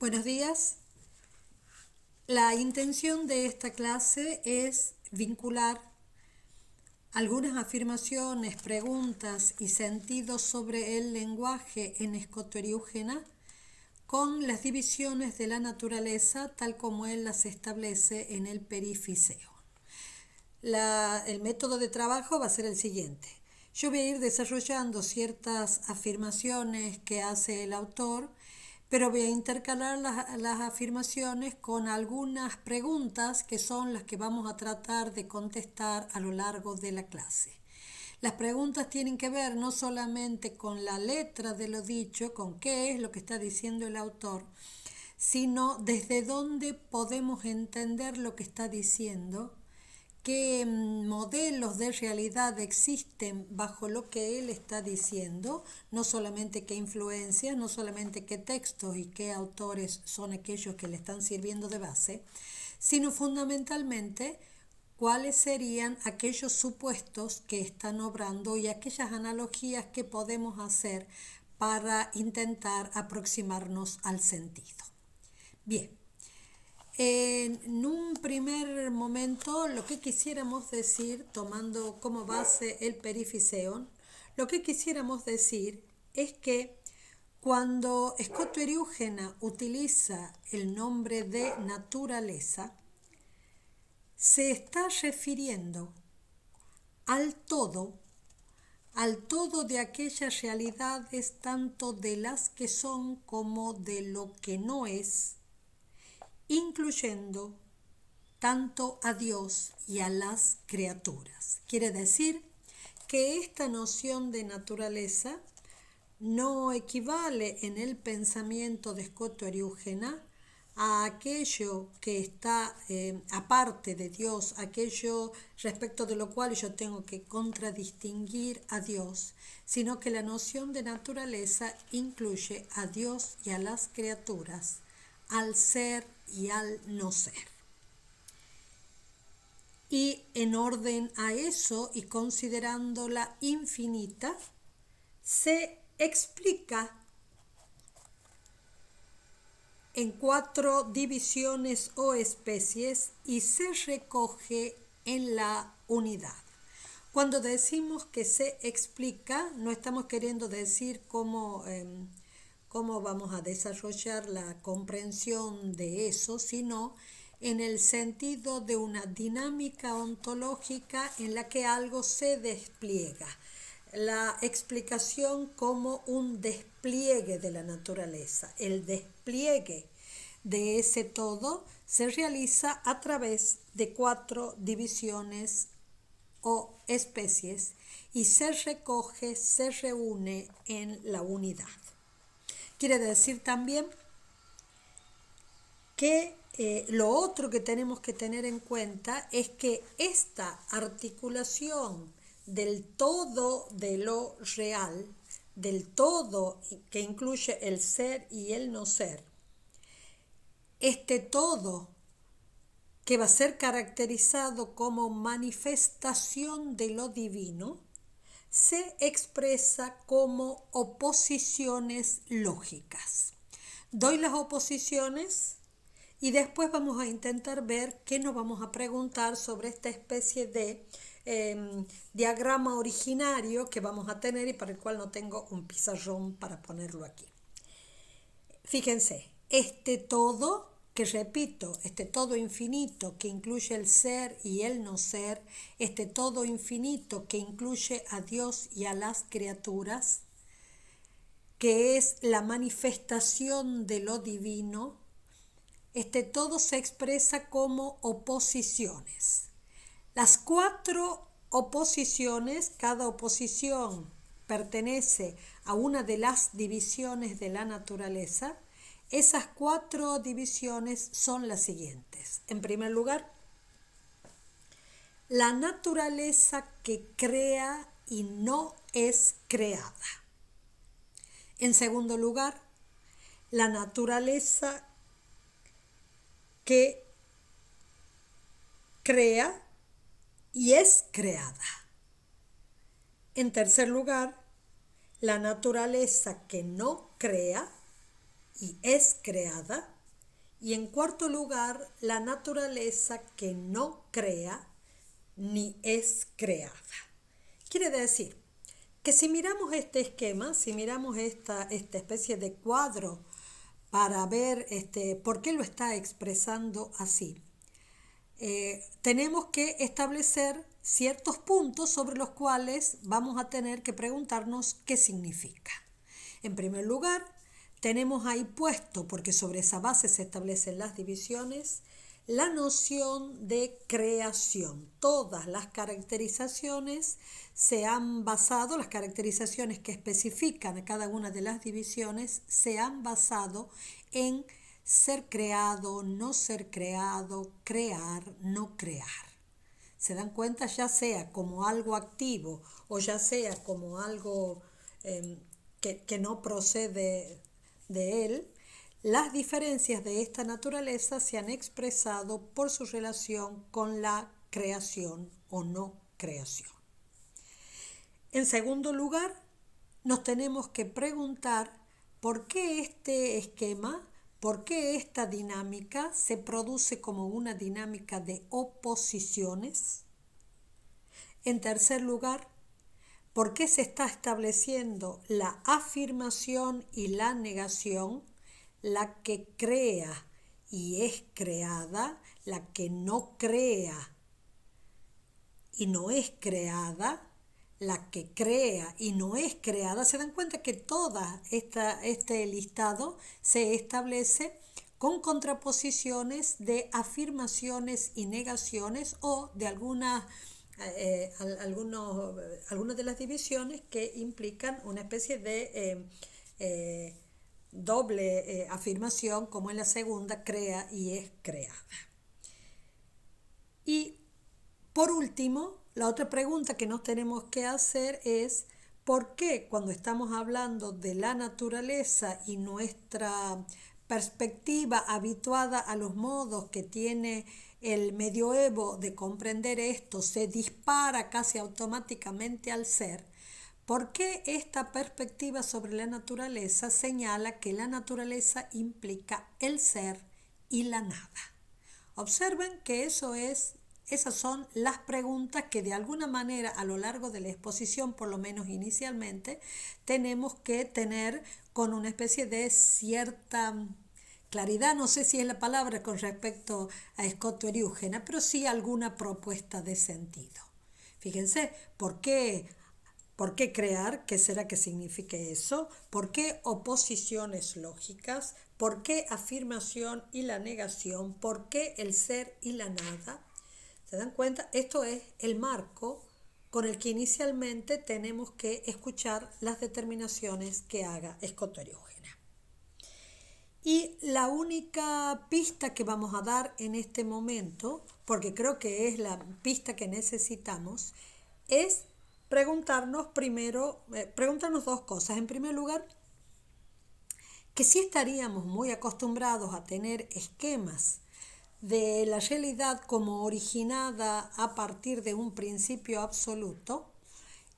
Buenos días. La intención de esta clase es vincular algunas afirmaciones, preguntas y sentidos sobre el lenguaje en Scoto-Eriúgena con las divisiones de la naturaleza tal como él las establece en el Perifyseion. El método de trabajo va a ser el siguiente. Yo voy a ir desarrollando ciertas afirmaciones que hace el autor, pero voy a intercalar las afirmaciones con algunas preguntas que son las que vamos a tratar de contestar a lo largo de la clase. Las preguntas tienen que ver no solamente con la letra de lo dicho, con qué es lo que está diciendo el autor, sino desde dónde podemos entender lo que está diciendo, qué modelos de realidad existen bajo lo que él está diciendo, no solamente qué influencias, no solamente qué textos y qué autores son aquellos que le están sirviendo de base, sino fundamentalmente cuáles serían aquellos supuestos que están obrando y aquellas analogías que podemos hacer para intentar aproximarnos al sentido. Bien. En un primer momento, lo que quisiéramos decir, tomando como base el Perifyseion, lo que quisiéramos decir es que cuando Scoto-Eriúgena utiliza el nombre de naturaleza, se está refiriendo al todo de aquellas realidades, tanto de las que son como de lo que no es, incluyendo tanto a Dios y a las criaturas. Quiere decir que esta noción de naturaleza no equivale en el pensamiento de Scoto-Eriúgena a aquello que está aparte de Dios, aquello respecto de lo cual yo tengo que contradistinguir a Dios, sino que la noción de naturaleza incluye a Dios y a las criaturas, al ser y al no ser. Y en orden a eso y considerándola infinita, se explica en 4 divisiones o especies y se recoge en la unidad. Cuando decimos que se explica, no estamos queriendo decir cómo vamos a desarrollar la comprensión de eso, sino en el sentido de una dinámica ontológica en la que algo se despliega. La explicación como un despliegue de la naturaleza. El despliegue de ese todo se realiza a través de 4 divisiones o especies y se recoge, se reúne en la unidad. Quiere decir también que lo otro que tenemos que tener en cuenta es que esta articulación del todo de lo real, del todo que incluye el ser y el no ser, este todo que va a ser caracterizado como manifestación de lo divino, se expresa como oposiciones lógicas. Doy las oposiciones y después vamos a intentar ver qué nos vamos a preguntar sobre esta especie de diagrama originario que vamos a tener y para el cual no tengo un pizarrón para ponerlo aquí. Fíjense, este todo, que repito, este todo infinito que incluye el ser y el no ser, este todo infinito que incluye a Dios y a las criaturas, que es la manifestación de lo divino, este todo se expresa como oposiciones. Las 4 oposiciones, cada oposición pertenece a una de las divisiones de la naturaleza. Esas 4 divisiones son las siguientes. En primer lugar, la naturaleza que crea y no es creada. En segundo lugar, la naturaleza que crea y es creada. En tercer lugar, la naturaleza que no crea y es creada. Y en cuarto lugar, la naturaleza que no crea ni es creada. Quiere decir que si miramos este esquema, si miramos esta especie de cuadro para ver por qué lo está expresando así, tenemos que establecer ciertos puntos sobre los cuales vamos a tener que preguntarnos qué significa. En primer lugar, tenemos ahí puesto, porque sobre esa base se establecen las divisiones, la noción de creación. Todas las caracterizaciones se han basado, las caracterizaciones que especifican a cada una de las divisiones se han basado en ser creado, no ser creado, crear, no crear. ¿Se dan cuenta? Ya sea como algo activo o ya sea como algo que no procede de él, las diferencias de esta naturaleza se han expresado por su relación con la creación o no creación. En segundo lugar, nos tenemos que preguntar por qué este esquema, por qué esta dinámica se produce como una dinámica de oposiciones. En tercer lugar, ¿por qué se está estableciendo la afirmación y la negación? La que crea y es creada, la que no crea y no es creada, la que crea y no es creada. Se dan cuenta que todo este listado se establece con contraposiciones de afirmaciones y negaciones o de algunas de las divisiones que implican una especie de doble afirmación, como en la segunda, crea y es creada. Y por último, la otra pregunta que nos tenemos que hacer es ¿por qué cuando estamos hablando de la naturaleza y nuestra perspectiva habituada a los modos que tiene el medioevo de comprender esto se dispara casi automáticamente al ser? ¿Por qué esta perspectiva sobre la naturaleza señala que la naturaleza implica el ser y la nada? Observen que esas son las preguntas que de alguna manera a lo largo de la exposición, por lo menos inicialmente, tenemos que tener con una especie de cierta claridad, no sé si es la palabra con respecto a Scott Eriúgena, pero sí alguna propuesta de sentido. Fíjense, ¿por qué crear? ¿Qué será que signifique eso? ¿Por qué oposiciones lógicas? ¿Por qué afirmación y la negación? ¿Por qué el ser y la nada? ¿Se dan cuenta? Esto es el marco con el que inicialmente tenemos que escuchar las determinaciones que haga Scott Eriúgena. Y la única pista que vamos a dar en este momento, porque creo que es la pista que necesitamos, es preguntarnos dos cosas. En primer lugar, que sí estaríamos muy acostumbrados a tener esquemas de la realidad como originada a partir de un principio absoluto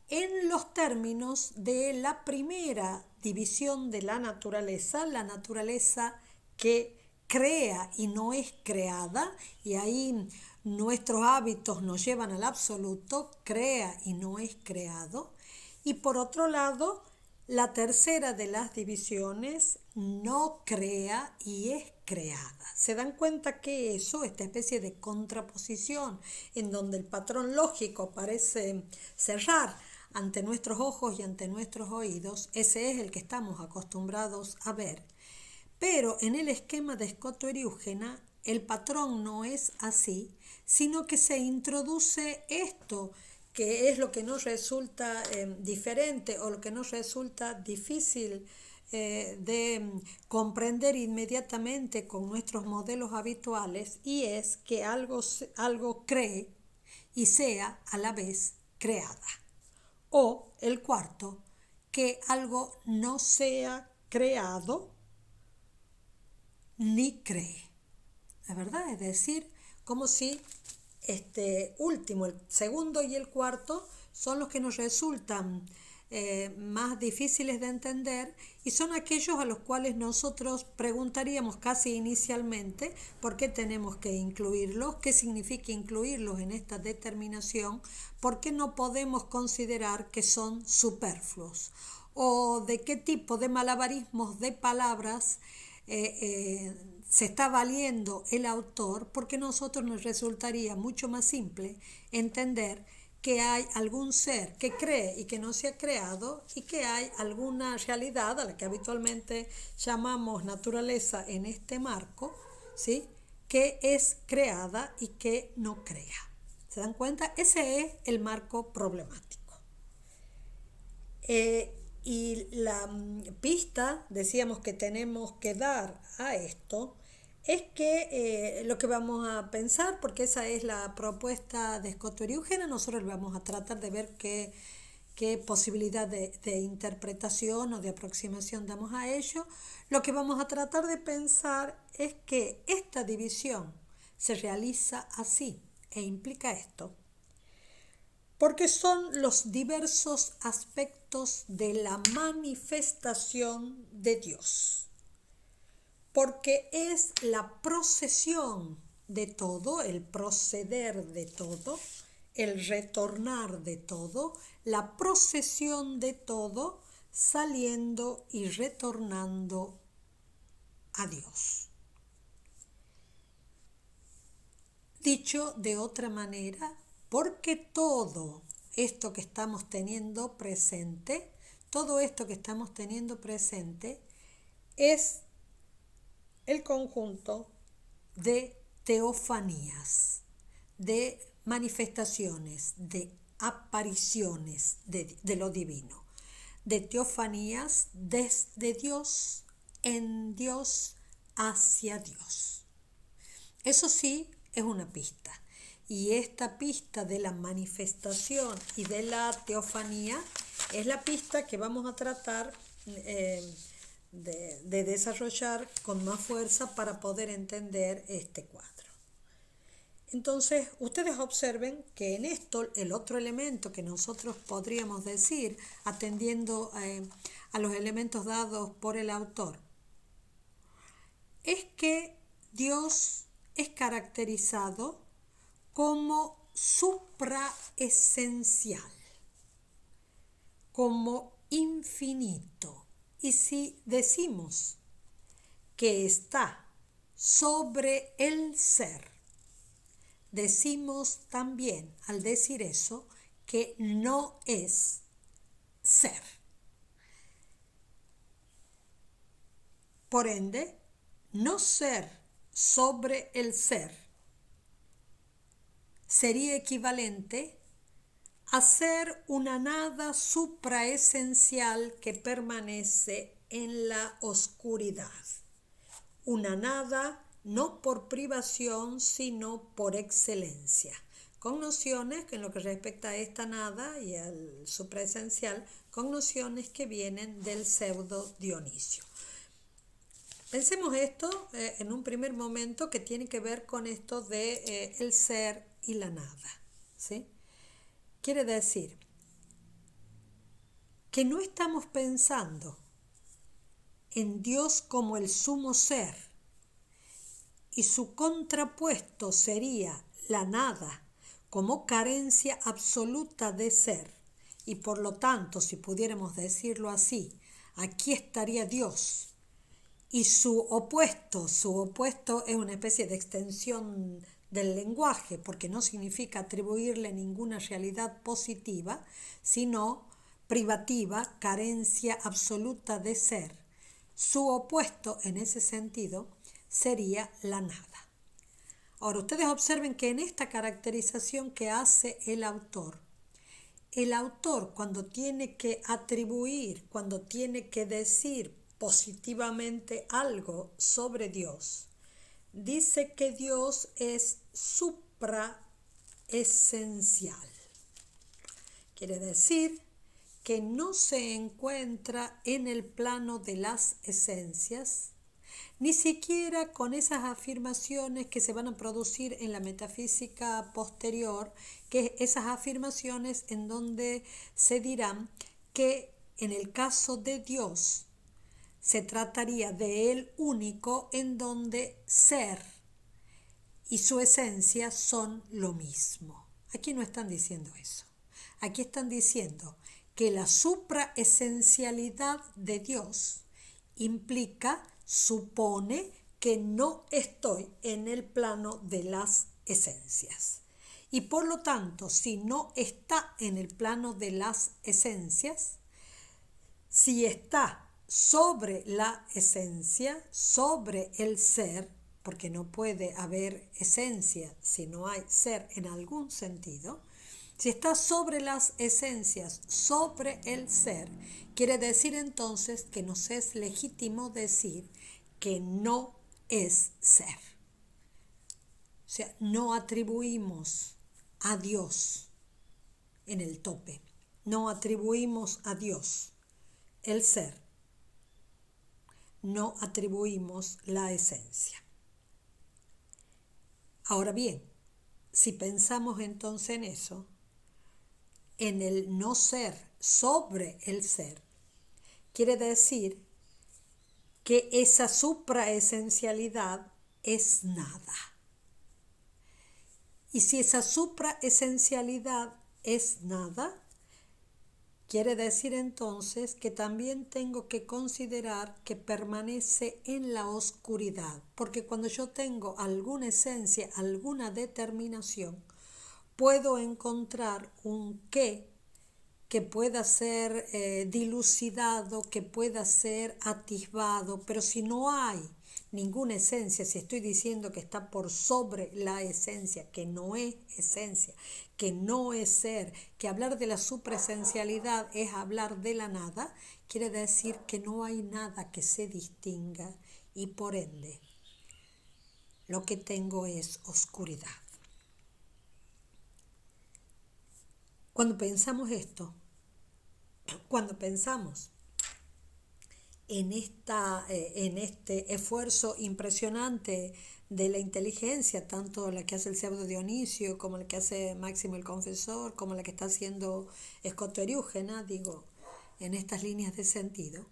en los términos de la primera división de la naturaleza que crea y no es creada, y ahí nuestros hábitos nos llevan al absoluto, crea y no es creado. Y por otro lado, la tercera de las divisiones no crea y es creada. ¿Se dan cuenta que esta especie de contraposición en donde el patrón lógico parece cerrar ante nuestros ojos y ante nuestros oídos, ese es el que estamos acostumbrados a ver? Pero en el esquema de Scott Eriúgena, el patrón no es así, sino que se introduce esto, que es lo que nos resulta diferente o lo que nos resulta difícil de comprender inmediatamente con nuestros modelos habituales, y es que algo cree y sea a la vez creada. O el cuarto, que algo no sea creado ni cree. ¿La verdad? Es decir, como si el segundo y el cuarto son los que nos resultan más difíciles de entender y son aquellos a los cuales nosotros preguntaríamos casi inicialmente por qué tenemos que incluirlos, qué significa incluirlos en esta determinación, por qué no podemos considerar que son superfluos o de qué tipo de malabarismos de palabras se está valiendo el autor, porque a nosotros nos resultaría mucho más simple entender que hay algún ser que cree y que no se ha creado y que hay alguna realidad a la que habitualmente llamamos naturaleza en este marco, ¿sí?, que es creada y que no crea. ¿Se dan cuenta? Ese es el marco problemático. Y la pista, decíamos, que tenemos que dar a esto es que lo que vamos a pensar, porque esa es la propuesta de Scotto y Eugena, nosotros vamos a tratar de ver qué posibilidad de interpretación o de aproximación damos a ello. Lo que vamos a tratar de pensar es que esta división se realiza así e implica esto, porque son los diversos aspectos de la manifestación de Dios, porque es la procesión de todo, el proceder de todo, el retornar de todo, la procesión de todo, saliendo y retornando a Dios. Dicho de otra manera, porque todo esto que estamos teniendo presente, es el conjunto de teofanías, de manifestaciones, de apariciones de lo divino, de teofanías desde Dios, en Dios, hacia Dios. Eso sí es una pista. Y esta pista de la manifestación y de la teofanía es la pista que vamos a tratar de desarrollar con más fuerza para poder entender este cuadro. Entonces, ustedes observen que en esto el otro elemento que nosotros podríamos decir, atendiendo a los elementos dados por el autor, es que Dios es caracterizado como supraesencial, como infinito. Y si decimos que está sobre el ser, decimos también, al decir eso, que no es ser. Por ende, no ser sobre el ser sería equivalente a ser una nada supraesencial que permanece en la oscuridad. Una nada no por privación, sino por excelencia. Con nociones que en lo que respecta a esta nada y al supraesencial, con nociones que vienen del pseudo Dionisio. Pensemos esto en un primer momento que tiene que ver con esto de el ser y la nada, ¿sí? Quiere decir que no estamos pensando en Dios como el sumo ser y su contrapuesto sería la nada como carencia absoluta de ser, y por lo tanto, si pudiéramos decirlo así, aquí estaría Dios. Y su opuesto es una especie de extensión del lenguaje, porque no significa atribuirle ninguna realidad positiva, sino privativa, carencia absoluta de ser. Su opuesto en ese sentido sería la nada. Ahora, ustedes observen que en esta caracterización que hace el autor cuando tiene que atribuir, cuando tiene que decir positivamente algo sobre Dios, dice que Dios es supraesencial. Quiere decir que no se encuentra en el plano de las esencias, ni siquiera con esas afirmaciones que se van a producir en la metafísica posterior, que esas afirmaciones en donde se dirán que en el caso de Dios se trataría de Él único, en donde ser y su esencia son lo mismo. Aquí no están diciendo eso. Aquí están diciendo que la supraesencialidad de Dios implica, supone que no estoy en el plano de las esencias. Y por lo tanto, si no está en el plano de las esencias, si está sobre la esencia, sobre el ser, porque no puede haber esencia si no hay ser en algún sentido, si está sobre las esencias, sobre el ser, quiere decir entonces que nos es legítimo decir que no es ser. O sea, no atribuimos a Dios en el tope, no atribuimos a Dios el ser, no atribuimos la esencia. Ahora bien, si pensamos entonces en eso, en el no ser sobre el ser, quiere decir que esa supraesencialidad es nada. Y si esa supraesencialidad es nada, quiere decir entonces que también tengo que considerar que permanece en la oscuridad, porque cuando yo tengo alguna esencia, alguna determinación, puedo encontrar un qué que pueda ser dilucidado, que pueda ser atisbado, pero si no hay ninguna esencia, si estoy diciendo que está por sobre la esencia, que no es esencia, que no es ser, que hablar de la supraesencialidad es hablar de la nada, quiere decir que no hay nada que se distinga y por ende lo que tengo es oscuridad. Cuando pensamos esto, cuando pensamos en este esfuerzo impresionante de la inteligencia, tanto la que hace el pseudo Dionisio, como la que hace Máximo el Confesor, como la que está haciendo Escoto Eriúgena, digo, en estas líneas de sentido,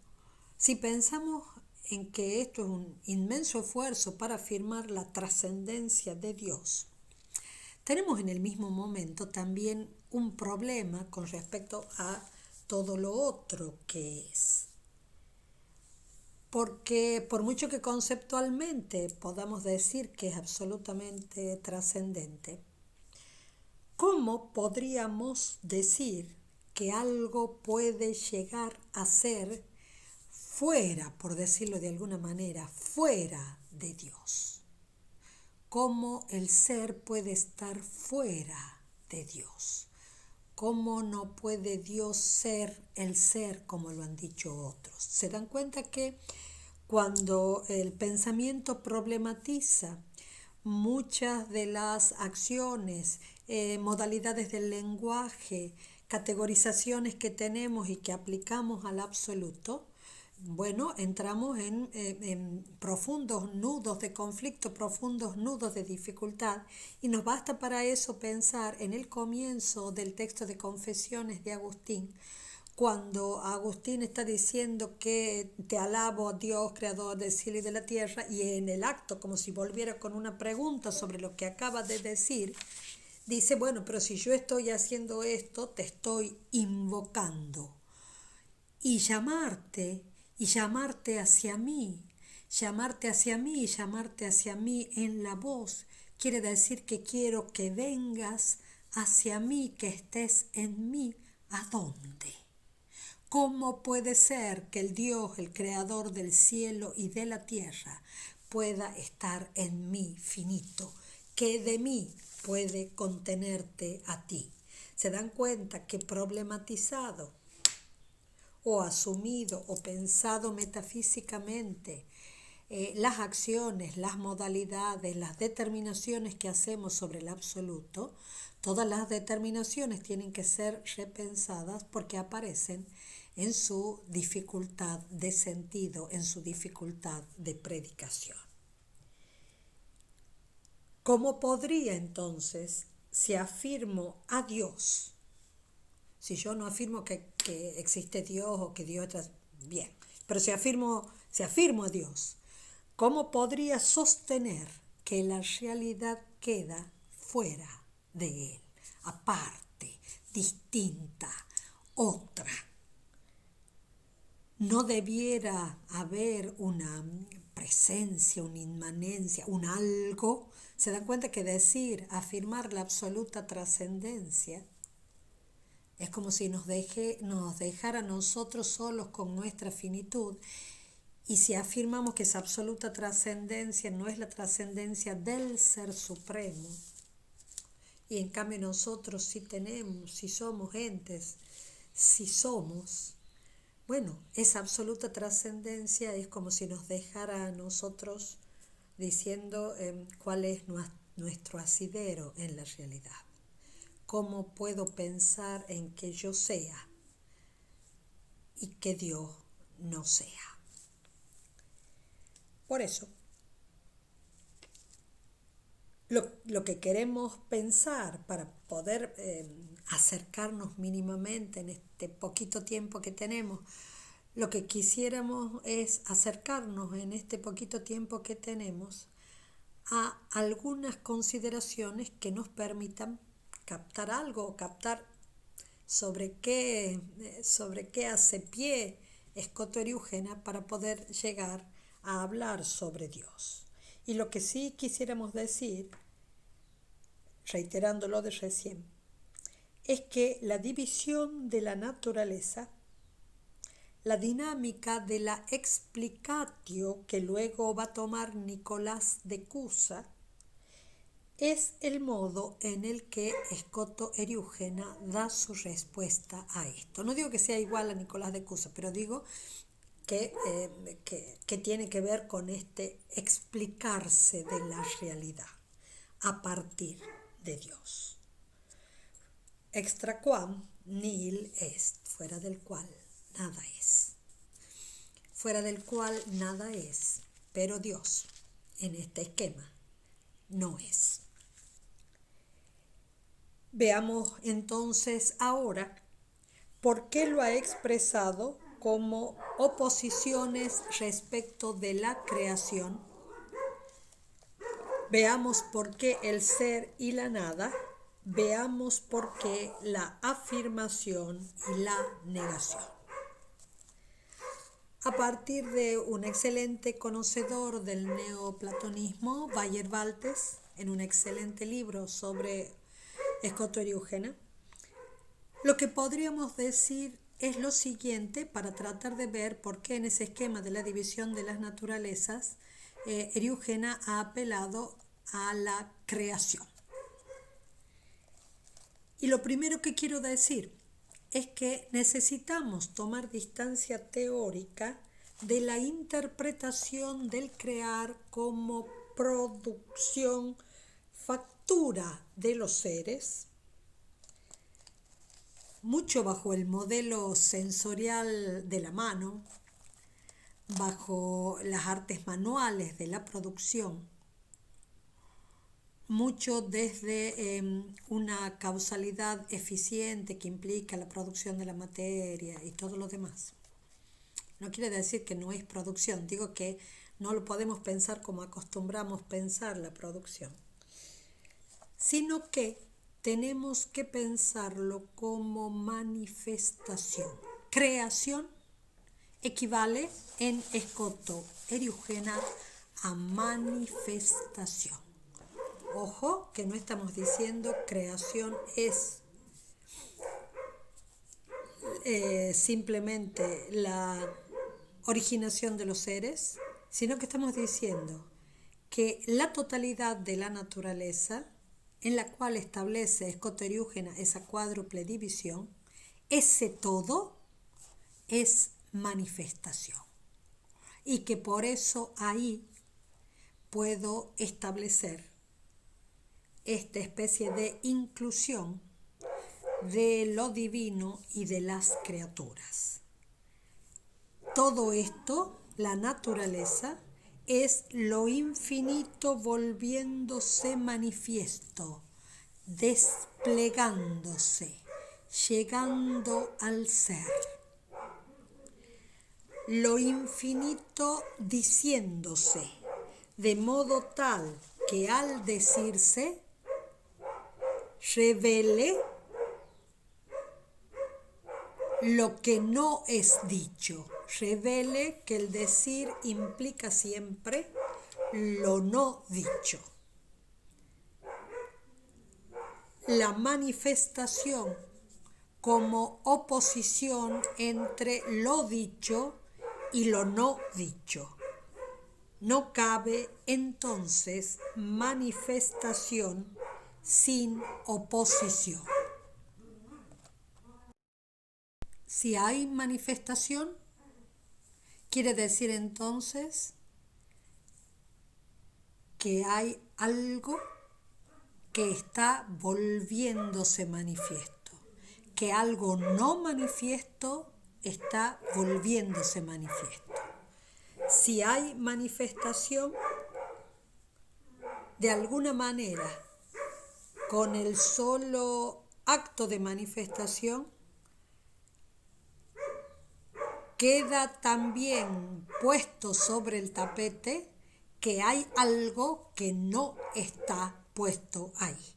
si pensamos en que esto es un inmenso esfuerzo para afirmar la trascendencia de Dios, tenemos en el mismo momento también un problema con respecto a todo lo otro que es. Porque por mucho que conceptualmente podamos decir que es absolutamente trascendente, ¿cómo podríamos decir que algo puede llegar a ser fuera, por decirlo de alguna manera, fuera de Dios? ¿Cómo el ser puede estar fuera de Dios? ¿Cómo no puede Dios ser el ser, como lo han dicho otros? ¿Se dan cuenta que cuando el pensamiento problematiza muchas de las acciones, modalidades del lenguaje, categorizaciones que tenemos y que aplicamos al absoluto, bueno, entramos en profundos nudos de conflicto, profundos nudos de dificultad, y nos basta para eso pensar en el comienzo del texto de Confesiones de Agustín, cuando Agustín está diciendo que te alabo, Dios, creador del cielo y de la tierra, y en el acto, como si volviera con una pregunta sobre lo que acaba de decir, dice, bueno, pero si yo estoy haciendo esto, te estoy invocando. Y llamarte hacia mí, llamarte hacia mí, llamarte hacia mí en la voz, quiere decir que quiero que vengas hacia mí, que estés en mí. ¿A dónde? ¿Cómo puede ser que el Dios, el creador del cielo y de la tierra, pueda estar en mí finito? ¿Qué de mí puede contenerte a ti? ¿Se dan cuenta que problematizado o asumido o pensado metafísicamente las acciones, las modalidades, las determinaciones que hacemos sobre el absoluto, todas las determinaciones tienen que ser repensadas porque aparecen en su dificultad de sentido, en su dificultad de predicación? ¿Cómo podría entonces, si afirmo a Dios Si yo no afirmo que existe Dios o que Dios está bien, pero si afirmo a Dios, ¿cómo podría sostener que la realidad queda fuera de él, aparte, distinta, otra? No debiera haber una presencia, una inmanencia, un algo. ¿Se dan cuenta que afirmar la absoluta trascendencia es como si nos dejara a nosotros solos con nuestra finitud? Y si afirmamos que esa absoluta trascendencia no es la trascendencia del Ser Supremo, y en cambio nosotros sí tenemos, si somos entes, si somos, bueno, esa absoluta trascendencia es como si nos dejara a nosotros diciendo cuál es nuestro asidero en la realidad. ¿Cómo puedo pensar en que yo sea y que Dios no sea? Por eso, lo que queremos pensar para poder acercarnos mínimamente en este poquito tiempo que tenemos, lo que quisiéramos es acercarnos en este poquito tiempo que tenemos a algunas consideraciones que nos permitan captar algo, captar sobre qué hace pie Escoto Eriúgena para poder llegar a hablar sobre Dios. Y lo que sí quisiéramos decir, reiterando lo de recién, es que la división de la naturaleza, la dinámica de la explicatio que luego va a tomar Nicolás de Cusa, es el modo en el que Escoto Eriúgena da su respuesta a esto. No digo que sea igual a Nicolás de Cusa, pero digo que tiene que ver con este explicarse de la realidad a partir de Dios. Extra quam nihil est, fuera del cual nada es. Fuera del cual nada es, pero Dios, en este esquema, no es. Veamos entonces ahora por qué lo ha expresado como oposiciones respecto de la creación. Veamos por qué el ser y la nada. Veamos por qué la afirmación y la negación. A partir de un excelente conocedor del neoplatonismo, Bayer Valtes, en un excelente libro sobre Escoto Eriúgena, lo que podríamos decir es lo siguiente para tratar de ver por qué en ese esquema de la división de las naturalezas Eriúgena ha apelado a la creación. Y lo primero que quiero decir es que necesitamos tomar distancia teórica de la interpretación del crear como producción, factura de los seres, mucho bajo el modelo sensorial de la mano, bajo las artes manuales de la producción, mucho desde una causalidad eficiente que implica la producción de la materia y todo lo demás. No quiere decir que no es producción, digo que no lo podemos pensar como acostumbramos pensar la producción, sino que tenemos que pensarlo como manifestación. Creación equivale en Escoto Eriúgena a manifestación. Ojo, que no estamos diciendo creación es simplemente la originación de los seres, sino que estamos diciendo que la totalidad de la naturaleza, en la cual establece Escoto Eriúgena esa cuádruple división, ese todo es manifestación. Y que por eso ahí puedo establecer esta especie de inclusión de lo divino y de las criaturas. Todo esto, la naturaleza, es lo infinito volviéndose manifiesto, desplegándose, llegando al ser. Lo infinito diciéndose, de modo tal que al decirse, revele lo que no es dicho. Revele que el decir implica siempre lo no dicho. La manifestación como oposición entre lo dicho y lo no dicho. No cabe entonces manifestación sin oposición. Si hay manifestación, quiere decir entonces que hay algo que está volviéndose manifiesto, que algo no manifiesto está volviéndose manifiesto. Si hay manifestación, de alguna manera, con el solo acto de manifestación, queda también puesto sobre el tapete que hay algo que no está puesto ahí.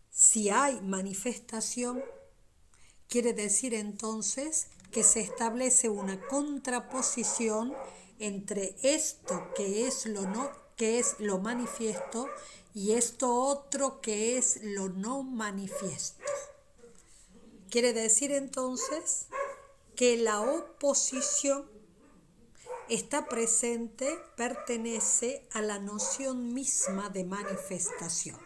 Si hay manifestación, quiere decir entonces que se establece una contraposición entre esto que es lo manifiesto y esto otro que es lo no manifiesto. Quiere decir entonces que la oposición está presente, pertenece a la noción misma de manifestación,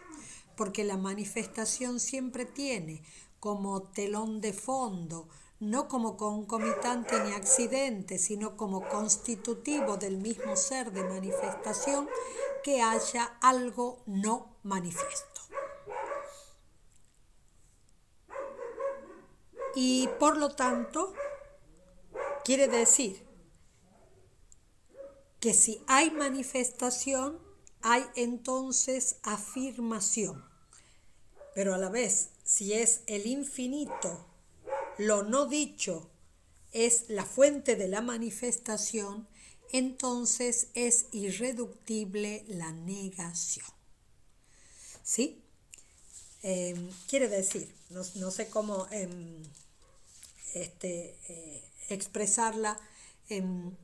porque la manifestación siempre tiene como telón de fondo, no como concomitante ni accidente, sino como constitutivo del mismo ser de manifestación, que haya algo no manifiesto. Y por lo tanto, quiere decir que si hay manifestación, hay entonces afirmación. Pero a la vez, si es el infinito, lo no dicho es la fuente de la manifestación, entonces es irreductible la negación. ¿Sí? Quiere decir, no sé cómo expresarla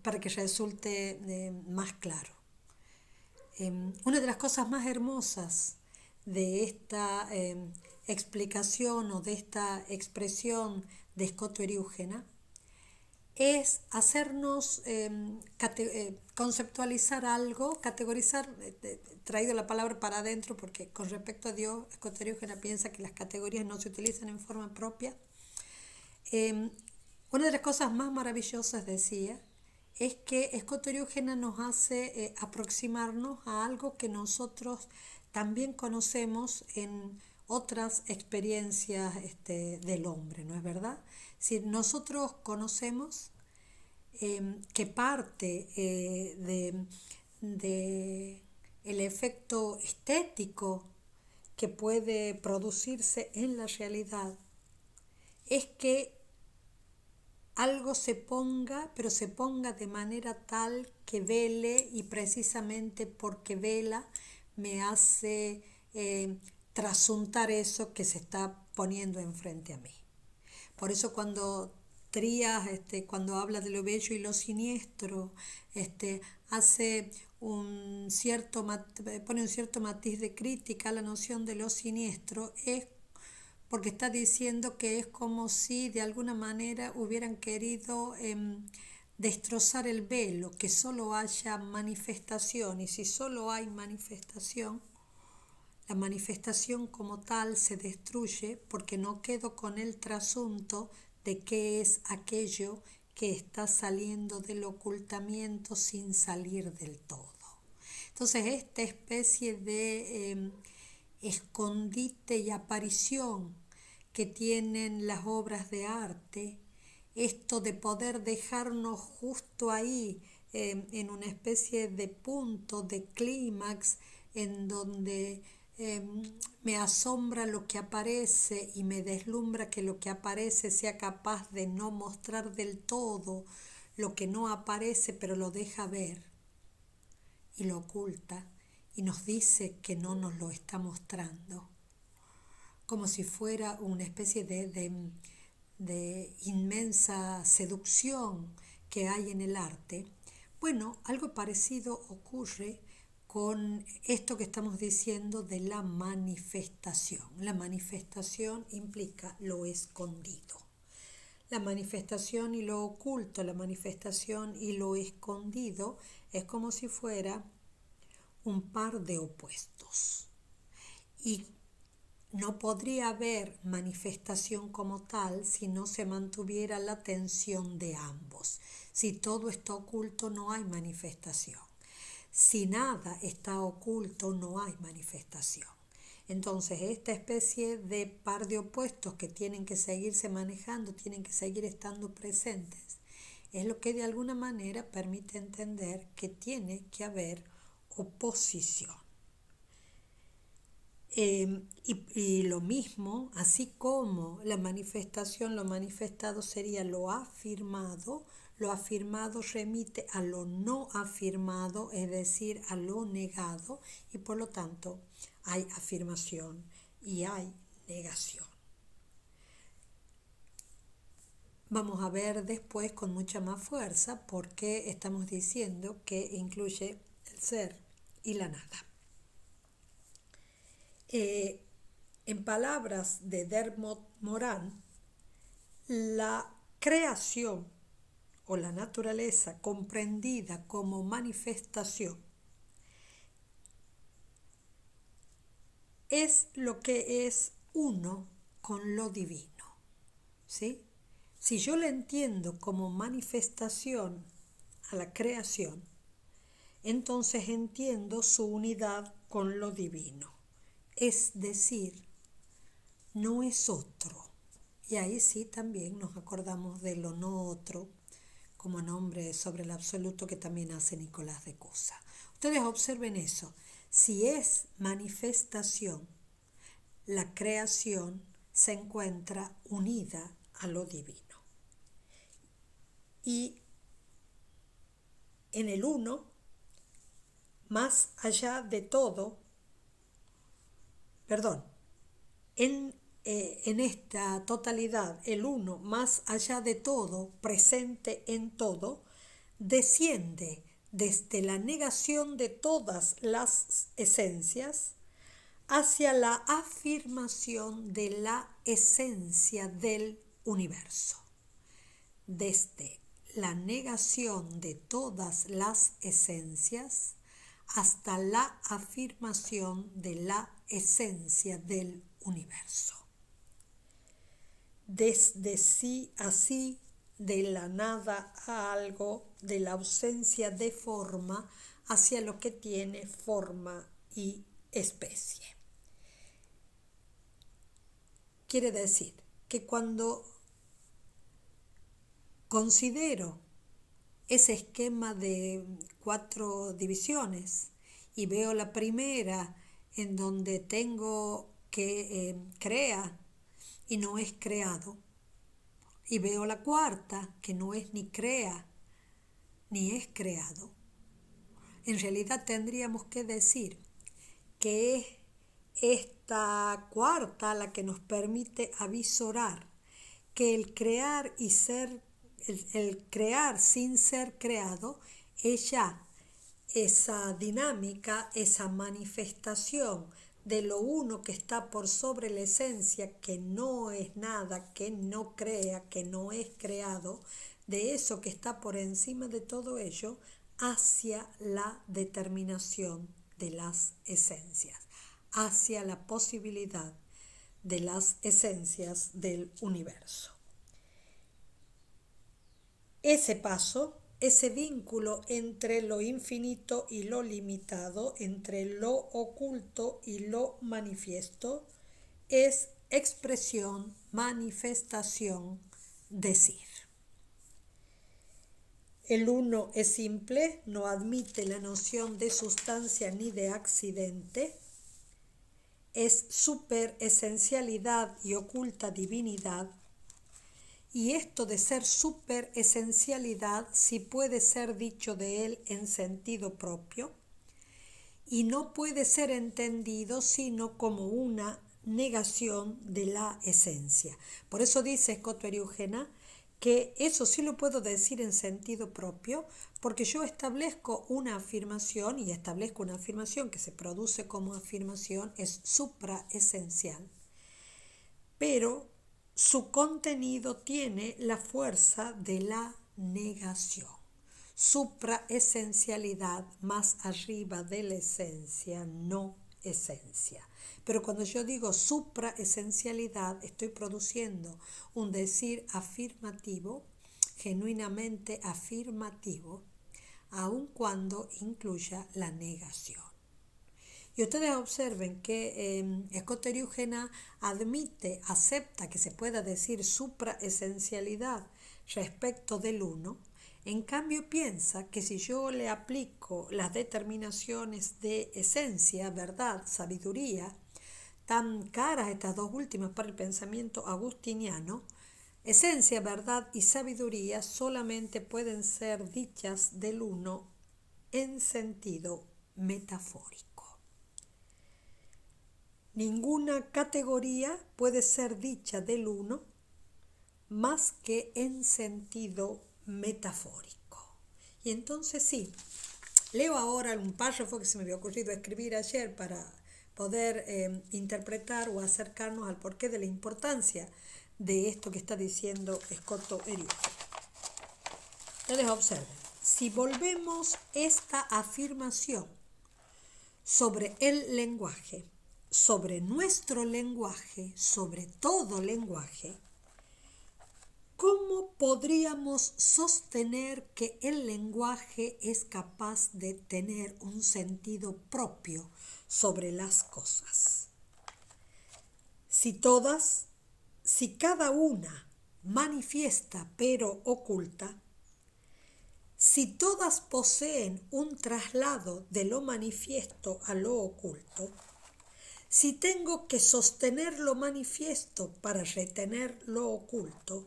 para que resulte más claro. Una de las cosas más hermosas de esta explicación o de esta expresión de Scott Eriúgena es hacernos conceptualizar algo, categorizar, traído la palabra para adentro porque con respecto a Dios, Scott Eriúgena piensa que las categorías no se utilizan en forma propia. Una de las cosas más maravillosas, decía, es que Scott Eriúgena nos hace aproximarnos a algo que nosotros también conocemos en otras experiencias del hombre, ¿no es verdad? Si nosotros conocemos que parte de el efecto estético que puede producirse en la realidad es que algo se ponga, pero se ponga de manera tal que vele, y precisamente porque vela me hace trasuntar eso que se está poniendo enfrente a mí. Por eso cuando Trías, cuando habla de lo bello y lo siniestro, hace pone un cierto matiz de crítica a la noción de lo siniestro, es porque está diciendo que es como si de alguna manera hubieran querido destrozar el velo, que solo haya manifestación, y si solo hay manifestación, la manifestación como tal se destruye porque no quedo con el trasunto de qué es aquello que está saliendo del ocultamiento sin salir del todo. Entonces esta especie de escondite y aparición que tienen las obras de arte, esto de poder dejarnos justo ahí en una especie de punto, de clímax, en donde me asombra lo que aparece y me deslumbra que lo que aparece sea capaz de no mostrar del todo lo que no aparece, pero lo deja ver y lo oculta y nos dice que no nos lo está mostrando, como si fuera una especie de inmensa seducción que hay en el arte. Bueno, algo parecido ocurre con esto que estamos diciendo de la manifestación. La manifestación implica lo escondido. La manifestación y lo oculto, la manifestación y lo escondido es como si fuera un par de opuestos. Y no podría haber manifestación como tal si no se mantuviera la tensión de ambos. Si todo está oculto, no hay manifestación. Si nada está oculto, no hay manifestación. Entonces, esta especie de par de opuestos que tienen que seguirse manejando, tienen que seguir estando presentes, es lo que de alguna manera permite entender que tiene que haber oposición. Y lo mismo, así como la manifestación, lo manifestado sería lo afirmado remite a lo no afirmado, es decir, a lo negado, y por lo tanto hay afirmación y hay negación. Vamos a ver después con mucha más fuerza por qué estamos diciendo que incluye el ser y la nada. En palabras de Dermot Moran, la creación o la naturaleza comprendida como manifestación es lo que es uno con lo divino, ¿sí? Si yo la entiendo como manifestación a la creación, entonces entiendo su unidad con lo divino. Es decir, no es otro. Y ahí sí también nos acordamos de lo no otro como nombre sobre el absoluto que también hace Nicolás de Cusa. Ustedes observen eso. Si es manifestación, la creación se encuentra unida a lo divino. Y en el uno, más allá de todo, en esta totalidad, el uno, más allá de todo, presente en todo, desciende desde la negación de todas las esencias hacia la afirmación de la esencia del universo. Desde la negación de todas las esencias hasta la afirmación de la esencia del universo. Desde sí a sí, de la nada a algo, de la ausencia de forma hacia lo que tiene forma y especie. Quiere decir que cuando considero ese esquema de 4 divisiones y veo la primera en donde tengo que crea y no es creado, y veo la cuarta que no es ni crea ni es creado, en realidad tendríamos que decir que es esta cuarta la que nos permite avisorar que el crear y ser, el crear sin ser creado es ya esa dinámica, esa manifestación de lo uno que está por sobre la esencia, que no es nada, que no crea, que no es creado, de eso que está por encima de todo ello, hacia la determinación de las esencias, hacia la posibilidad de las esencias del universo. Ese paso, ese vínculo entre lo infinito y lo limitado, entre lo oculto y lo manifiesto, es expresión, manifestación, decir. El uno es simple, no admite la noción de sustancia ni de accidente, es superesencialidad y oculta divinidad. Y esto de ser superesencialidad sí puede ser dicho de él en sentido propio y no puede ser entendido sino como una negación de la esencia. Por eso dice Scott Eriugena que eso sí lo puedo decir en sentido propio, porque yo establezco una afirmación y establezco una afirmación que se produce como afirmación, es supraesencial, pero su contenido tiene la fuerza de la negación. Supraesencialidad más arriba de la esencia, no esencia. Pero cuando yo digo supraesencialidad, estoy produciendo un decir afirmativo, genuinamente afirmativo, aun cuando incluya la negación. Y ustedes observen que Scott Eriugena acepta que se pueda decir supraesencialidad respecto del uno. En cambio piensa que si yo le aplico las determinaciones de esencia, verdad, sabiduría, tan caras estas dos últimas para el pensamiento agustiniano, esencia, verdad y sabiduría solamente pueden ser dichas del uno en sentido metafórico. Ninguna categoría puede ser dicha del uno más que en sentido metafórico. Y entonces sí, leo ahora un párrafo que se me había ocurrido escribir ayer para poder interpretar o acercarnos al porqué de la importancia de esto que está diciendo Scott Eriugena. Ustedes observen, si volvemos esta afirmación sobre el lenguaje, sobre nuestro lenguaje, sobre todo lenguaje, ¿cómo podríamos sostener que el lenguaje es capaz de tener un sentido propio sobre las cosas? Si cada una manifiesta pero oculta, si todas poseen un traslado de lo manifiesto a lo oculto, si tengo que sostener lo manifiesto para retener lo oculto,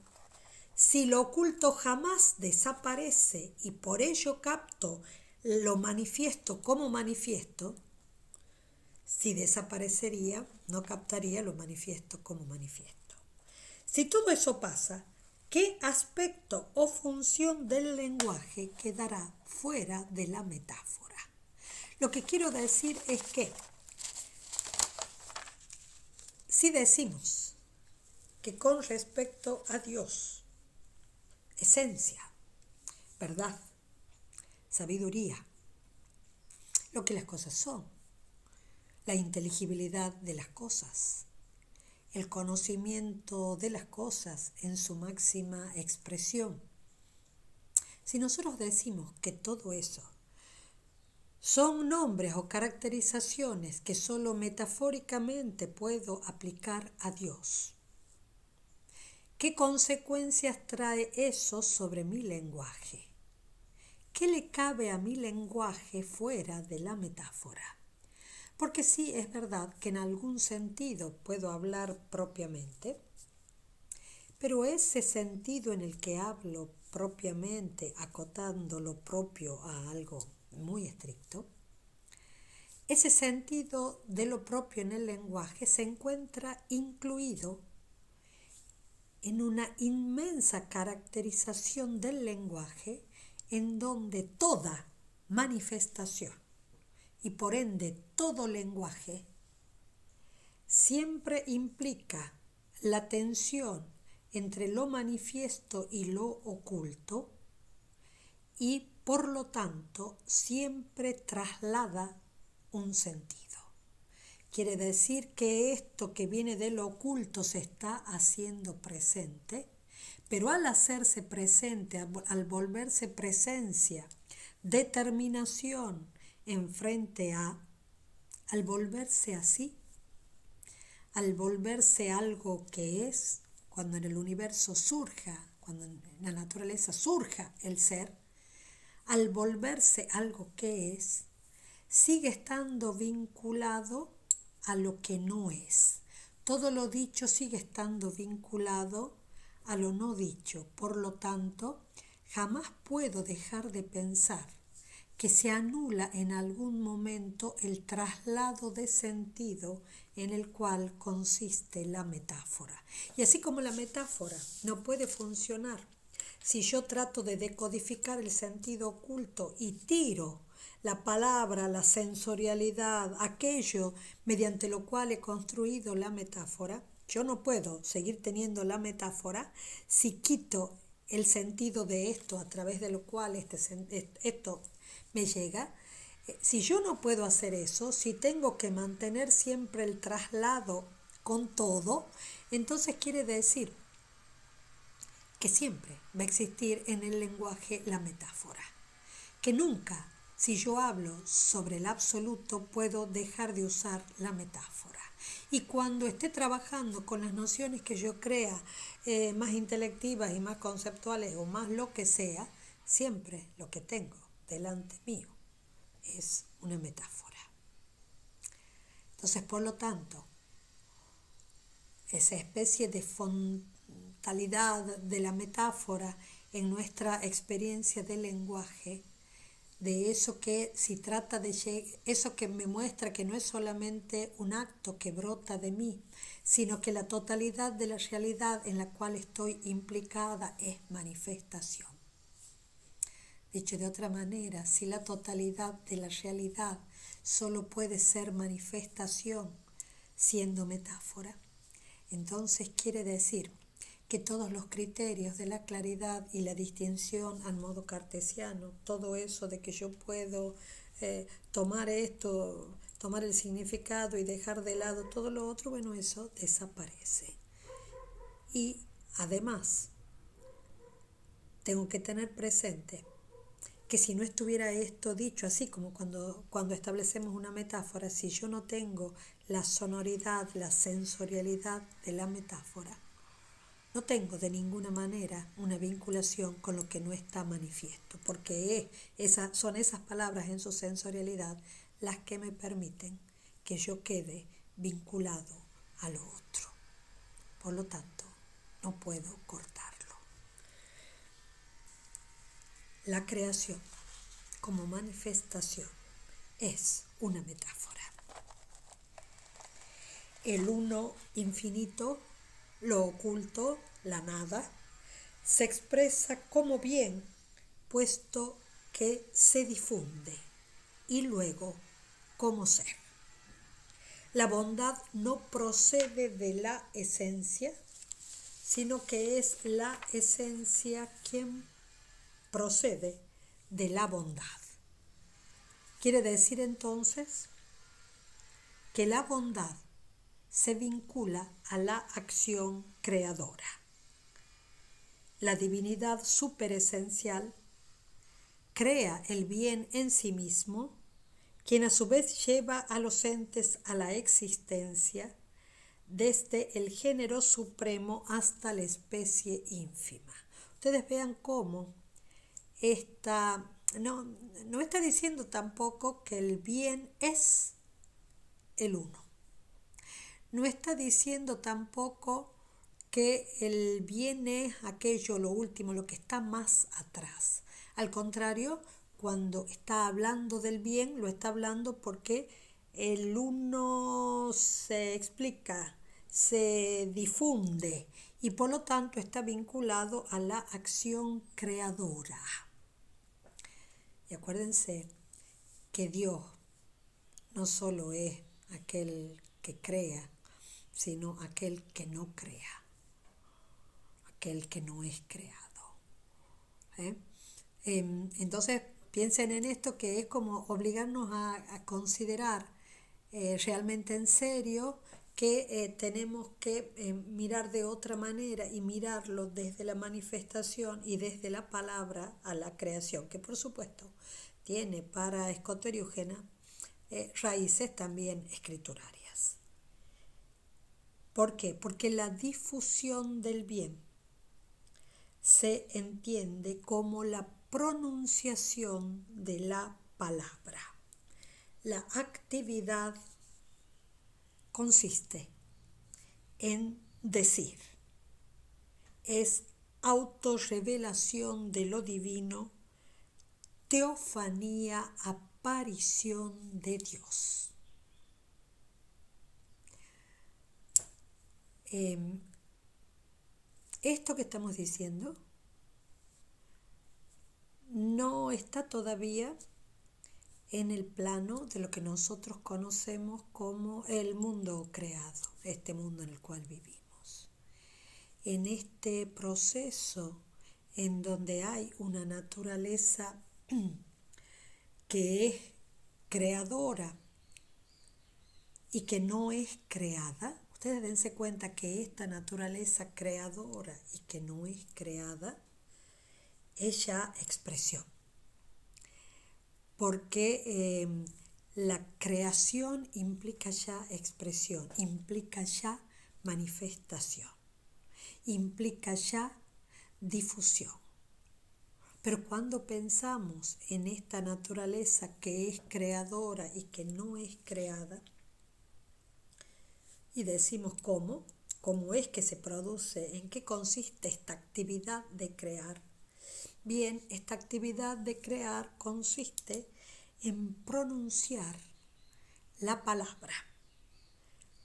si lo oculto jamás desaparece y por ello capto lo manifiesto como manifiesto, si desaparecería, no captaría lo manifiesto como manifiesto. Si todo eso pasa, ¿qué aspecto o función del lenguaje quedará fuera de la metáfora? Lo que quiero decir es que si decimos que con respecto a Dios, esencia, verdad, sabiduría, lo que las cosas son, la inteligibilidad de las cosas, el conocimiento de las cosas en su máxima expresión. Si nosotros decimos que todo eso son nombres o caracterizaciones que solo metafóricamente puedo aplicar a Dios, ¿qué consecuencias trae eso sobre mi lenguaje? ¿Qué le cabe a mi lenguaje fuera de la metáfora? Porque sí, es verdad que en algún sentido puedo hablar propiamente, pero ese sentido en el que hablo propiamente, acotando lo propio a algo muy estricto, ese sentido de lo propio en el lenguaje se encuentra incluido en una inmensa caracterización del lenguaje en donde toda manifestación y por ende todo lenguaje siempre implica la tensión entre lo manifiesto y lo oculto y por lo tanto siempre traslada un sentido. Quiere decir que esto que viene de lo oculto se está haciendo presente, pero al hacerse presente, al volverse presencia, determinación en frente a, al volverse así, al volverse algo que es, cuando en el universo surja, cuando en la naturaleza surja el ser, al volverse algo que es, sigue estando vinculado a lo que no es. Todo lo dicho sigue estando vinculado a lo no dicho. Por lo tanto, jamás puedo dejar de pensar que se anula en algún momento el traslado de sentido en el cual consiste la metáfora. Y así como la metáfora no puede funcionar si yo trato de decodificar el sentido oculto y tiro la palabra, la sensorialidad, aquello mediante lo cual he construido la metáfora, yo no puedo seguir teniendo la metáfora si quito el sentido de esto a través de lo cual esto me llega. Si yo no puedo hacer eso, si tengo que mantener siempre el traslado con todo, entonces quiere decir que siempre va a existir en el lenguaje la metáfora, que nunca, si yo hablo sobre el absoluto, puedo dejar de usar la metáfora. Y cuando esté trabajando con las nociones que yo crea más intelectivas y más conceptuales o más lo que sea, siempre lo que tengo delante mío es una metáfora. Entonces, por lo tanto, esa especie de frontalidad de la metáfora en nuestra experiencia del lenguaje, de eso que si trata de eso que me muestra que no es solamente un acto que brota de mí, sino que la totalidad de la realidad en la cual estoy implicada es manifestación. Dicho de otra manera, si la totalidad de la realidad solo puede ser manifestación siendo metáfora, entonces quiere decir que todos los criterios de la claridad y la distinción al modo cartesiano, todo eso de que yo puedo tomar esto, tomar el significado y dejar de lado todo lo otro, bueno, eso desaparece. Y además, tengo que tener presente que si no estuviera esto dicho, así como cuando establecemos una metáfora, si yo no tengo la sonoridad, la sensorialidad de la metáfora, no tengo de ninguna manera una vinculación con lo que no está manifiesto, porque son esas palabras en su sensorialidad las que me permiten que yo quede vinculado a lo otro. Por lo tanto, no puedo cortarlo. La creación como manifestación es una metáfora. El uno infinito, lo oculto, la nada, se expresa como bien, puesto que se difunde, y luego como ser. La bondad no procede de la esencia, sino que es la esencia quien procede de la bondad. Quiere decir entonces que la bondad se vincula a la acción creadora. La divinidad superesencial crea el bien en sí mismo, quien a su vez lleva a los entes a la existencia, desde el género supremo hasta la especie ínfima. Ustedes vean cómo no está diciendo tampoco que el bien es el uno. No está diciendo tampoco que el bien es aquello, lo último, lo que está más atrás. Al contrario, cuando está hablando del bien, lo está hablando porque el uno se explica, se difunde y por lo tanto está vinculado a la acción creadora. Y acuérdense que Dios no solo es aquel que crea, sino aquel que no crea, aquel que no es creado. Entonces piensen en esto, que es como obligarnos a considerar realmente en serio que tenemos que mirar de otra manera y mirarlo desde la manifestación y desde la palabra a la creación, que por supuesto tiene para Scott Eriugena raíces también escriturarias. ¿Por qué? Porque la difusión del bien se entiende como la pronunciación de la palabra, la actividad consiste en decir, es autorrevelación de lo divino, teofanía, aparición de Dios. Esto que estamos diciendo no está todavía en el plano de lo que nosotros conocemos como el mundo creado, este mundo en el cual vivimos. En este proceso en donde hay una naturaleza que es creadora y que no es creada, ustedes dense cuenta que esta naturaleza creadora y que no es creada es ya expresión. Porque la creación implica ya expresión, implica ya manifestación, implica ya difusión. Pero cuando pensamos en esta naturaleza que es creadora y que no es creada, y decimos cómo es que se produce, en qué consiste esta actividad de crear. Bien, esta actividad de crear consiste en pronunciar la palabra,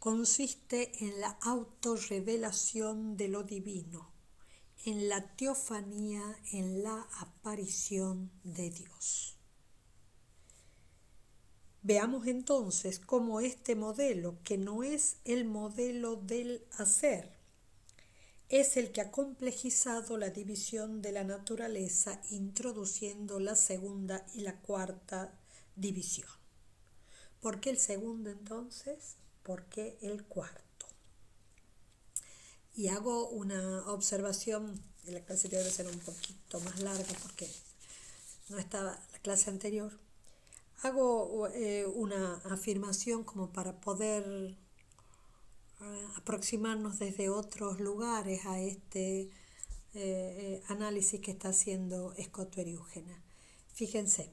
consiste en la autorrevelación de lo divino, en la teofanía, en la aparición de Dios. Veamos entonces cómo este modelo, que no es el modelo del hacer, es el que ha complejizado la división de la naturaleza, introduciendo la segunda y la cuarta división. ¿Por qué el segundo entonces? ¿Por qué el cuarto? Y hago una observación, la clase debe ser un poquito más larga porque no estaba la clase anterior. Hago una afirmación como para poder aproximarnos desde otros lugares a este análisis que está haciendo Scott Eriúgena. Fíjense,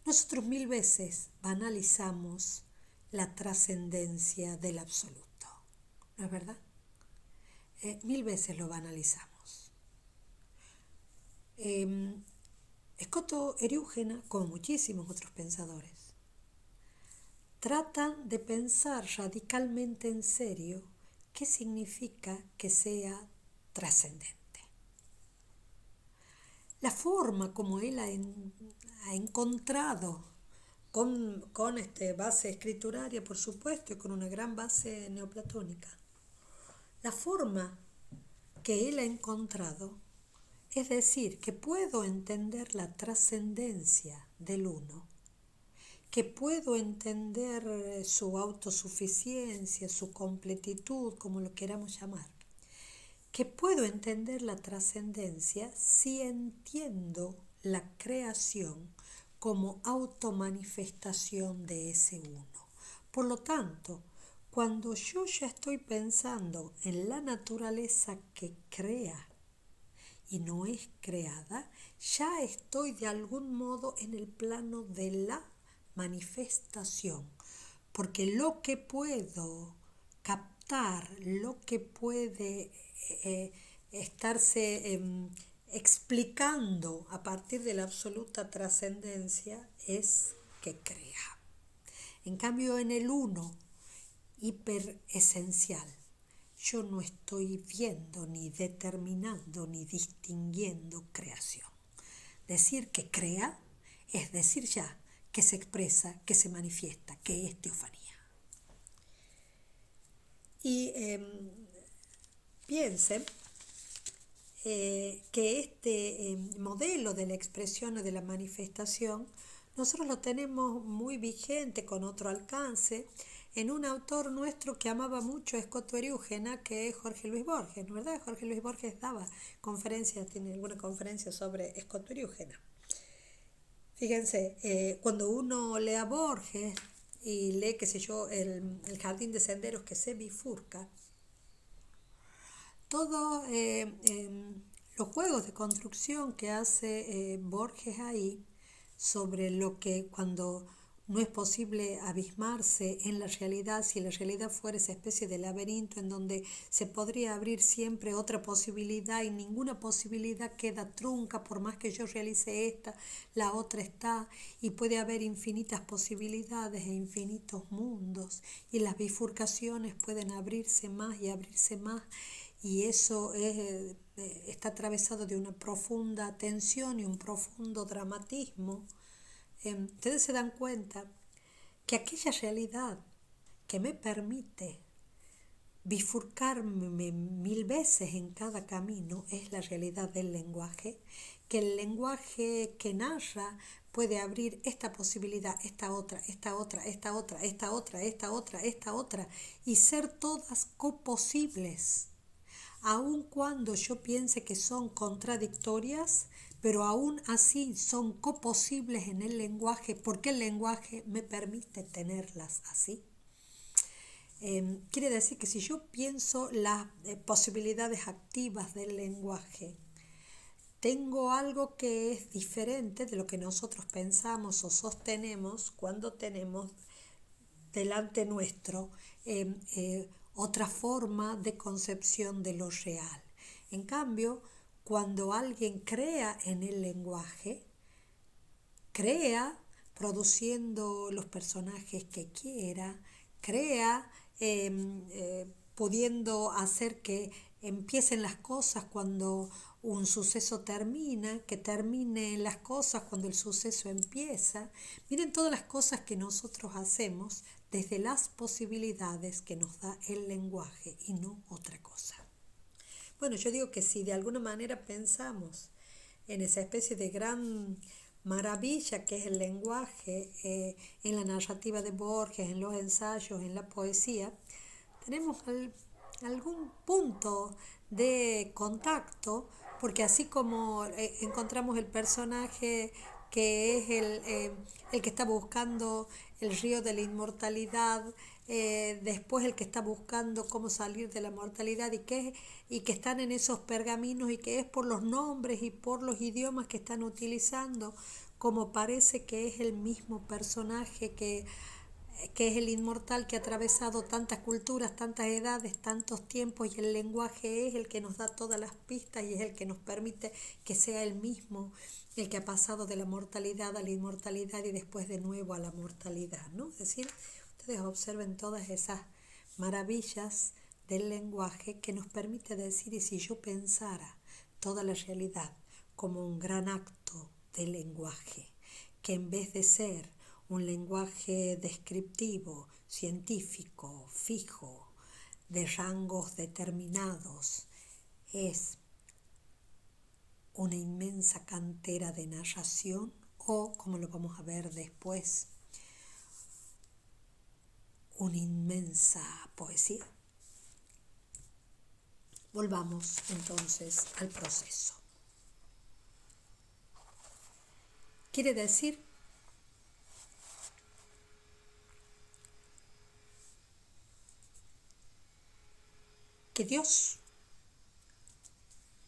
nosotros 1000 veces banalizamos la trascendencia del absoluto, ¿no es verdad? 1000 veces lo banalizamos. Scott Eriúgena, como muchísimos otros pensadores, tratan de pensar radicalmente en serio qué significa que sea trascendente. La forma como él ha encontrado, con base escrituraria, por supuesto, y con una gran base neoplatónica, la forma que él ha encontrado, es decir, que puedo entender la trascendencia del uno, que puedo entender su autosuficiencia, su completitud, como lo queramos llamar, que puedo entender la trascendencia si entiendo la creación como automanifestación de ese uno. Por lo tanto, cuando yo ya estoy pensando en la naturaleza que crea y no es creada, ya estoy de algún modo en el plano de la manifestación, porque lo que puedo captar, lo que puede estarse explicando a partir de la absoluta trascendencia es que crea. En cambio, en el uno hiperesencial, yo no estoy viendo, ni determinando, ni distinguiendo creación. Decir que crea es decir ya que se expresa, que se manifiesta, que es teofanía. Y piensen que este modelo de la expresión o de la manifestación nosotros lo tenemos muy vigente con otro alcance en un autor nuestro que amaba mucho a Scott Eriúgena, que es Jorge Luis Borges, ¿no es verdad? Jorge Luis Borges daba conferencias, tiene alguna conferencia sobre Scott Eriúgena. Fíjense, cuando uno lee a Borges y lee, qué sé yo, el jardín de senderos que se bifurca, todos los juegos de construcción que hace Borges ahí sobre lo que cuando No es posible abismarse en la realidad si la realidad fuera esa especie de laberinto en donde se podría abrir siempre otra posibilidad y ninguna posibilidad queda trunca por más que yo realice esta, la otra está y puede haber infinitas posibilidades e infinitos mundos y las bifurcaciones pueden abrirse más y eso está atravesado de una profunda tensión y un profundo dramatismo. Ustedes se dan cuenta que aquella realidad que me permite bifurcarme 1000 veces en cada camino es la realidad del lenguaje, que el lenguaje que narra puede abrir esta posibilidad, esta otra, esta otra, esta otra, esta otra, esta otra, esta otra, y ser todas coposibles aun cuando yo piense que son contradictorias, pero aún así son coposibles en el lenguaje, porque el lenguaje me permite tenerlas así. Quiere decir que si yo pienso las posibilidades activas del lenguaje, tengo algo que es diferente de lo que nosotros pensamos o sostenemos cuando tenemos delante nuestro otra forma de concepción de lo real. En cambio, cuando alguien crea en el lenguaje, crea produciendo los personajes que quiera, crea pudiendo hacer que empiecen las cosas cuando un suceso termina, que terminen las cosas cuando el suceso empieza. Miren todas las cosas que nosotros hacemos desde las posibilidades que nos da el lenguaje y no otra cosa. Bueno, yo digo que si de alguna manera pensamos en esa especie de gran maravilla que es el lenguaje, en la narrativa de Borges, en los ensayos, en la poesía, tenemos algún punto de contacto, porque así como encontramos el personaje que es el que está buscando el río de la inmortalidad, después el que está buscando cómo salir de la mortalidad y que están en esos pergaminos y que es por los nombres y por los idiomas que están utilizando, como parece que es el mismo personaje que es el inmortal que ha atravesado tantas culturas, tantas edades, tantos tiempos, y el lenguaje es el que nos da todas las pistas y es el que nos permite que sea el mismo, el que ha pasado de la mortalidad a la inmortalidad y después de nuevo a la mortalidad, ¿no? Es decir, ustedes observen todas esas maravillas del lenguaje que nos permite decir, y si yo pensara toda la realidad como un gran acto de lenguaje, que en vez de ser un lenguaje descriptivo, científico, fijo, de rangos determinados, es una inmensa cantera de narración o, como lo vamos a ver después, una inmensa poesía. Volvamos entonces al proceso. Quiere decir que Dios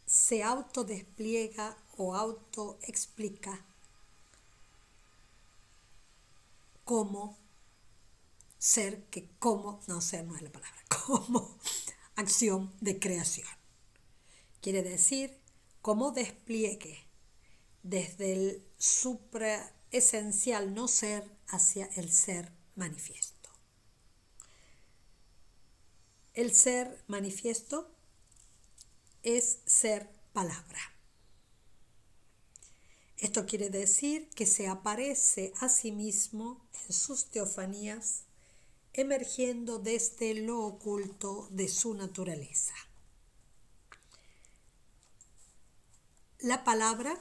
se autodespliega o autoexplica como ser que como, no ser no es la palabra, como acción de creación. Quiere decir como despliegue desde el supraesencial no ser hacia el ser manifiesto. El ser manifiesto es ser palabra. Esto quiere decir que se aparece a sí mismo en sus teofanías, emergiendo desde lo oculto de su naturaleza. La palabra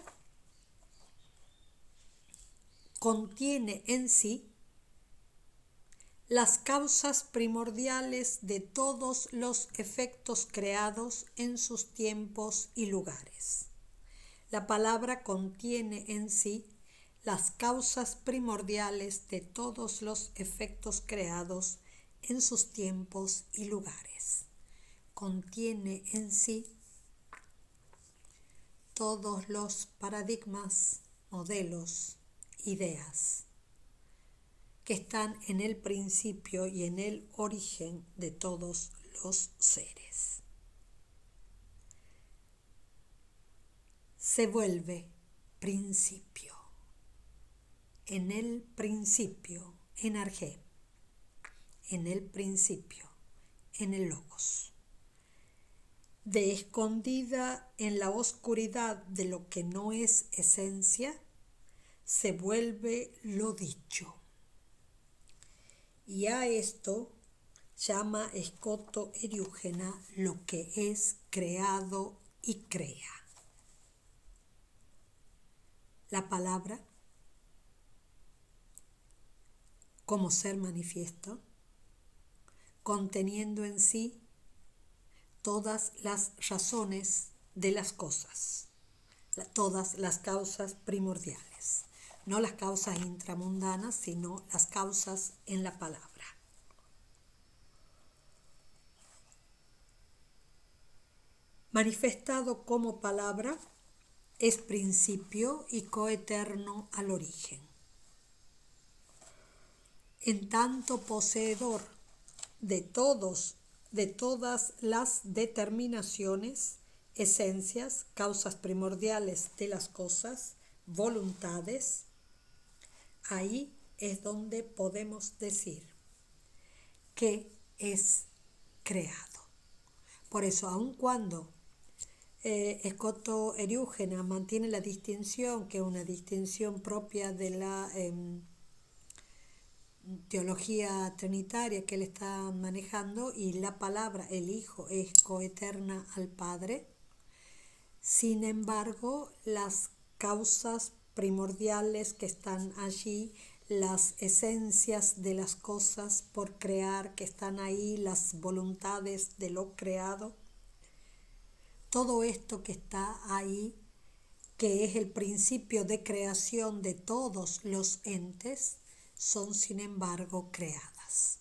contiene en sí las causas primordiales de todos los efectos creados en sus tiempos y lugares. La palabra contiene en sí las causas primordiales de todos los efectos creados en sus tiempos y lugares. Contiene en sí todos los paradigmas, modelos, ideas que están en el principio y en el origen de todos los seres. Se vuelve principio. En el principio, en Arjé, en el principio, en el Logos. De escondida en la oscuridad de lo que no es esencia, se vuelve lo dicho. Y a esto llama Escoto Eriúgena lo que es creado y crea. La palabra como ser manifiesto, conteniendo en sí todas las razones de las cosas, todas las causas primordiales, no las causas intramundanas, sino las causas en la palabra. Manifestado como palabra, es principio y coeterno al origen. En tanto poseedor de todas las determinaciones, esencias, causas primordiales de las cosas, voluntades, ahí es donde podemos decir que es creado. Por eso, aun cuando Escoto Eriúgena mantiene la distinción, que es una distinción propia de la teología trinitaria que él está manejando, y la palabra, el Hijo, es coeterna al Padre. Sin embargo, las causas primordiales que están allí, las esencias de las cosas por crear que están ahí, las voluntades de lo creado, todo esto que está ahí, que es el principio de creación de todos los entes, son sin embargo creadas.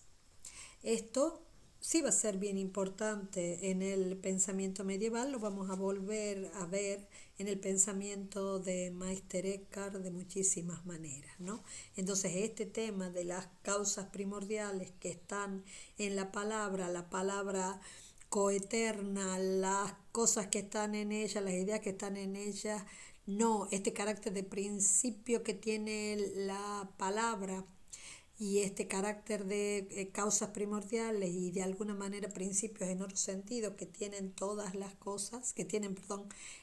Esto sí va a ser bien importante en el pensamiento medieval, lo vamos a volver a ver en el pensamiento de Meister Eckhart de muchísimas maneras, ¿no? Entonces este tema de las causas primordiales que están en la palabra coeterna, las cosas que están en ella, las ideas que están en ella, no, este carácter de principio que tiene la palabra y este carácter de causas primordiales y de alguna manera principios en otro sentido que tienen todas las cosas, que tienen,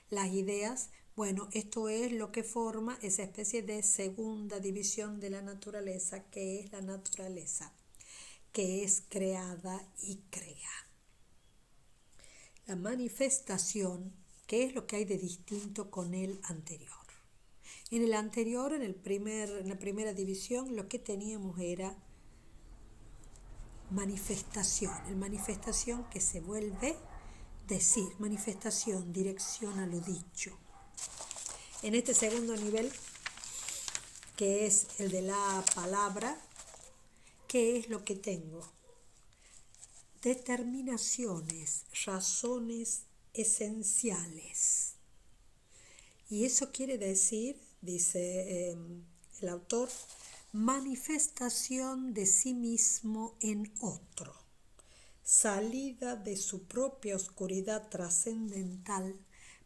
las ideas, bueno, esto es lo que forma esa especie de segunda división de la naturaleza, que es la naturaleza, que es creada y crea. La manifestación, ¿qué es lo que hay de distinto con el anterior? En el anterior, en la primera división, lo que teníamos era manifestación. El manifestación que se vuelve decir, manifestación, dirección a lo dicho. En este segundo nivel, que es el de la palabra, ¿qué es lo que tengo? Determinaciones, razones esenciales. Y eso quiere decir, dice el autor, manifestación de sí mismo en otro, salida de su propia oscuridad trascendental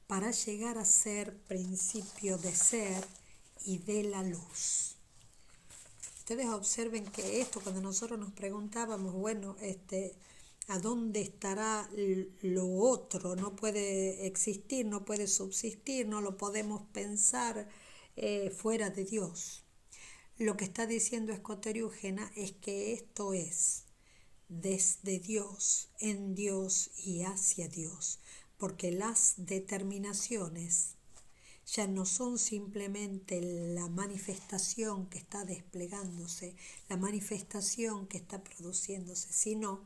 para llegar a ser principio de ser y de la luz. Ustedes observen que esto, cuando nosotros nos preguntábamos, bueno, ¿a dónde estará lo otro? No puede existir, no puede subsistir, no lo podemos pensar fuera de Dios. Lo que está diciendo Escoto Eriúgena es que esto es desde Dios, en Dios y hacia Dios, porque las determinaciones ya no son simplemente la manifestación que está desplegándose, la manifestación que está produciéndose, sino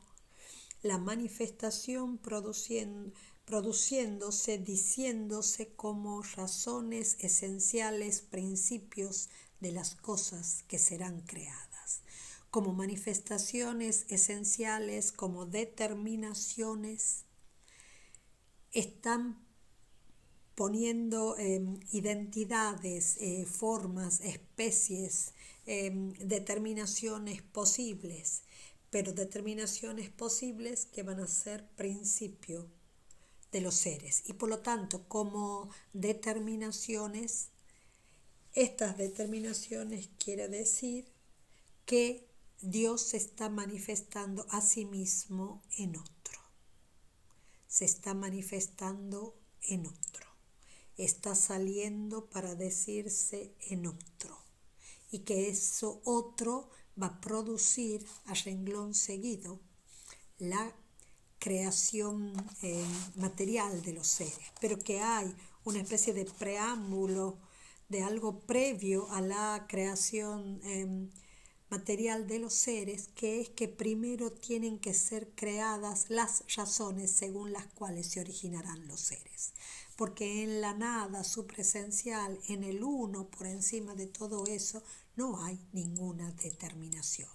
la manifestación produciéndose, diciéndose como razones esenciales, principios de las cosas que serán creadas, como manifestaciones esenciales, como determinaciones, están poniendo identidades, formas, especies, determinaciones posibles, pero determinaciones posibles que van a ser principio de los seres. Y por lo tanto, como determinaciones, estas determinaciones quiere decir que Dios se está manifestando a sí mismo en otro. Se está manifestando en otro. Está saliendo para decirse en otro. Y que eso otro va a producir a renglón seguido la creación material de los seres, pero que hay una especie de preámbulo, de algo previo a la creación material de los seres, que es que primero tienen que ser creadas las razones según las cuales se originarán los seres. Porque en la nada supresencial, en el uno por encima de todo eso, no hay ninguna determinación.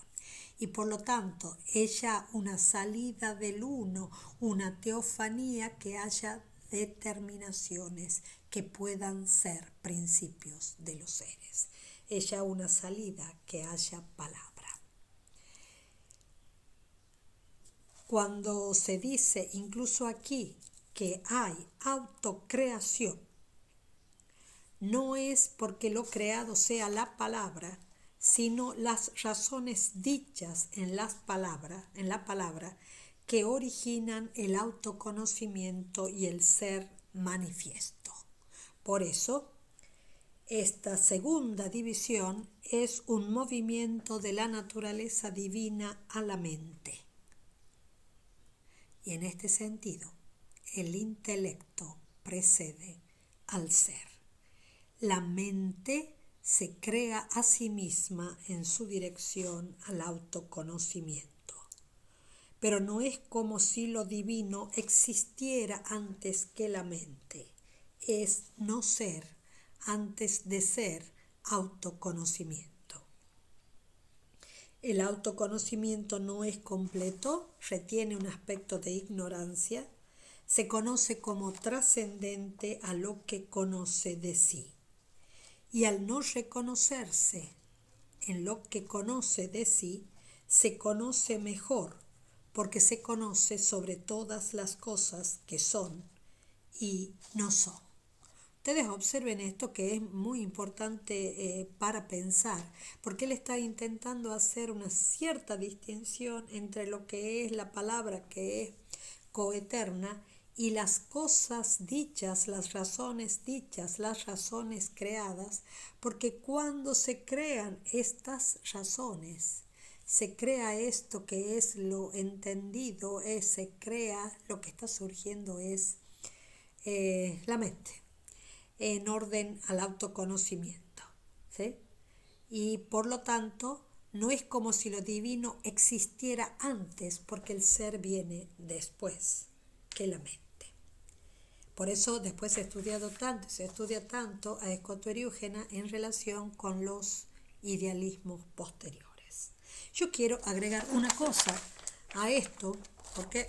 Y por lo tanto, ella una salida del uno, una teofanía que haya determinaciones que puedan ser principios de los seres. Ella una salida que haya palabra. Cuando se dice incluso aquí que hay autocreación, no es porque lo creado sea la palabra, sino las razones dichas en la palabra que originan el autoconocimiento y el ser manifiesto. Por eso, esta segunda división es un movimiento de la naturaleza divina a la mente. Y en este sentido, el intelecto precede al ser. La mente se crea a sí misma en su dirección al autoconocimiento. Pero no es como si lo divino existiera antes que la mente. Es no ser antes de ser autoconocimiento. El autoconocimiento no es completo, retiene un aspecto de ignorancia, se conoce como trascendente a lo que conoce de sí. Y al no reconocerse en lo que conoce de sí, se conoce mejor, porque se conoce sobre todas las cosas que son y no son. Ustedes observen esto que es muy importante para pensar, porque él está intentando hacer una cierta distinción entre lo que es la palabra que es coeterna y las cosas dichas, las razones dichas, las razones creadas, porque cuando se crean estas razones, se crea esto que es lo entendido, se crea lo que está surgiendo es la mente, en orden al autoconocimiento, ¿sí? Y por lo tanto, no es como si lo divino existiera antes, porque el ser viene después que la mente. Por eso después se estudia tanto a Escoto-Eriúgena en relación con los idealismos posteriores. Yo quiero agregar una cosa a esto, porque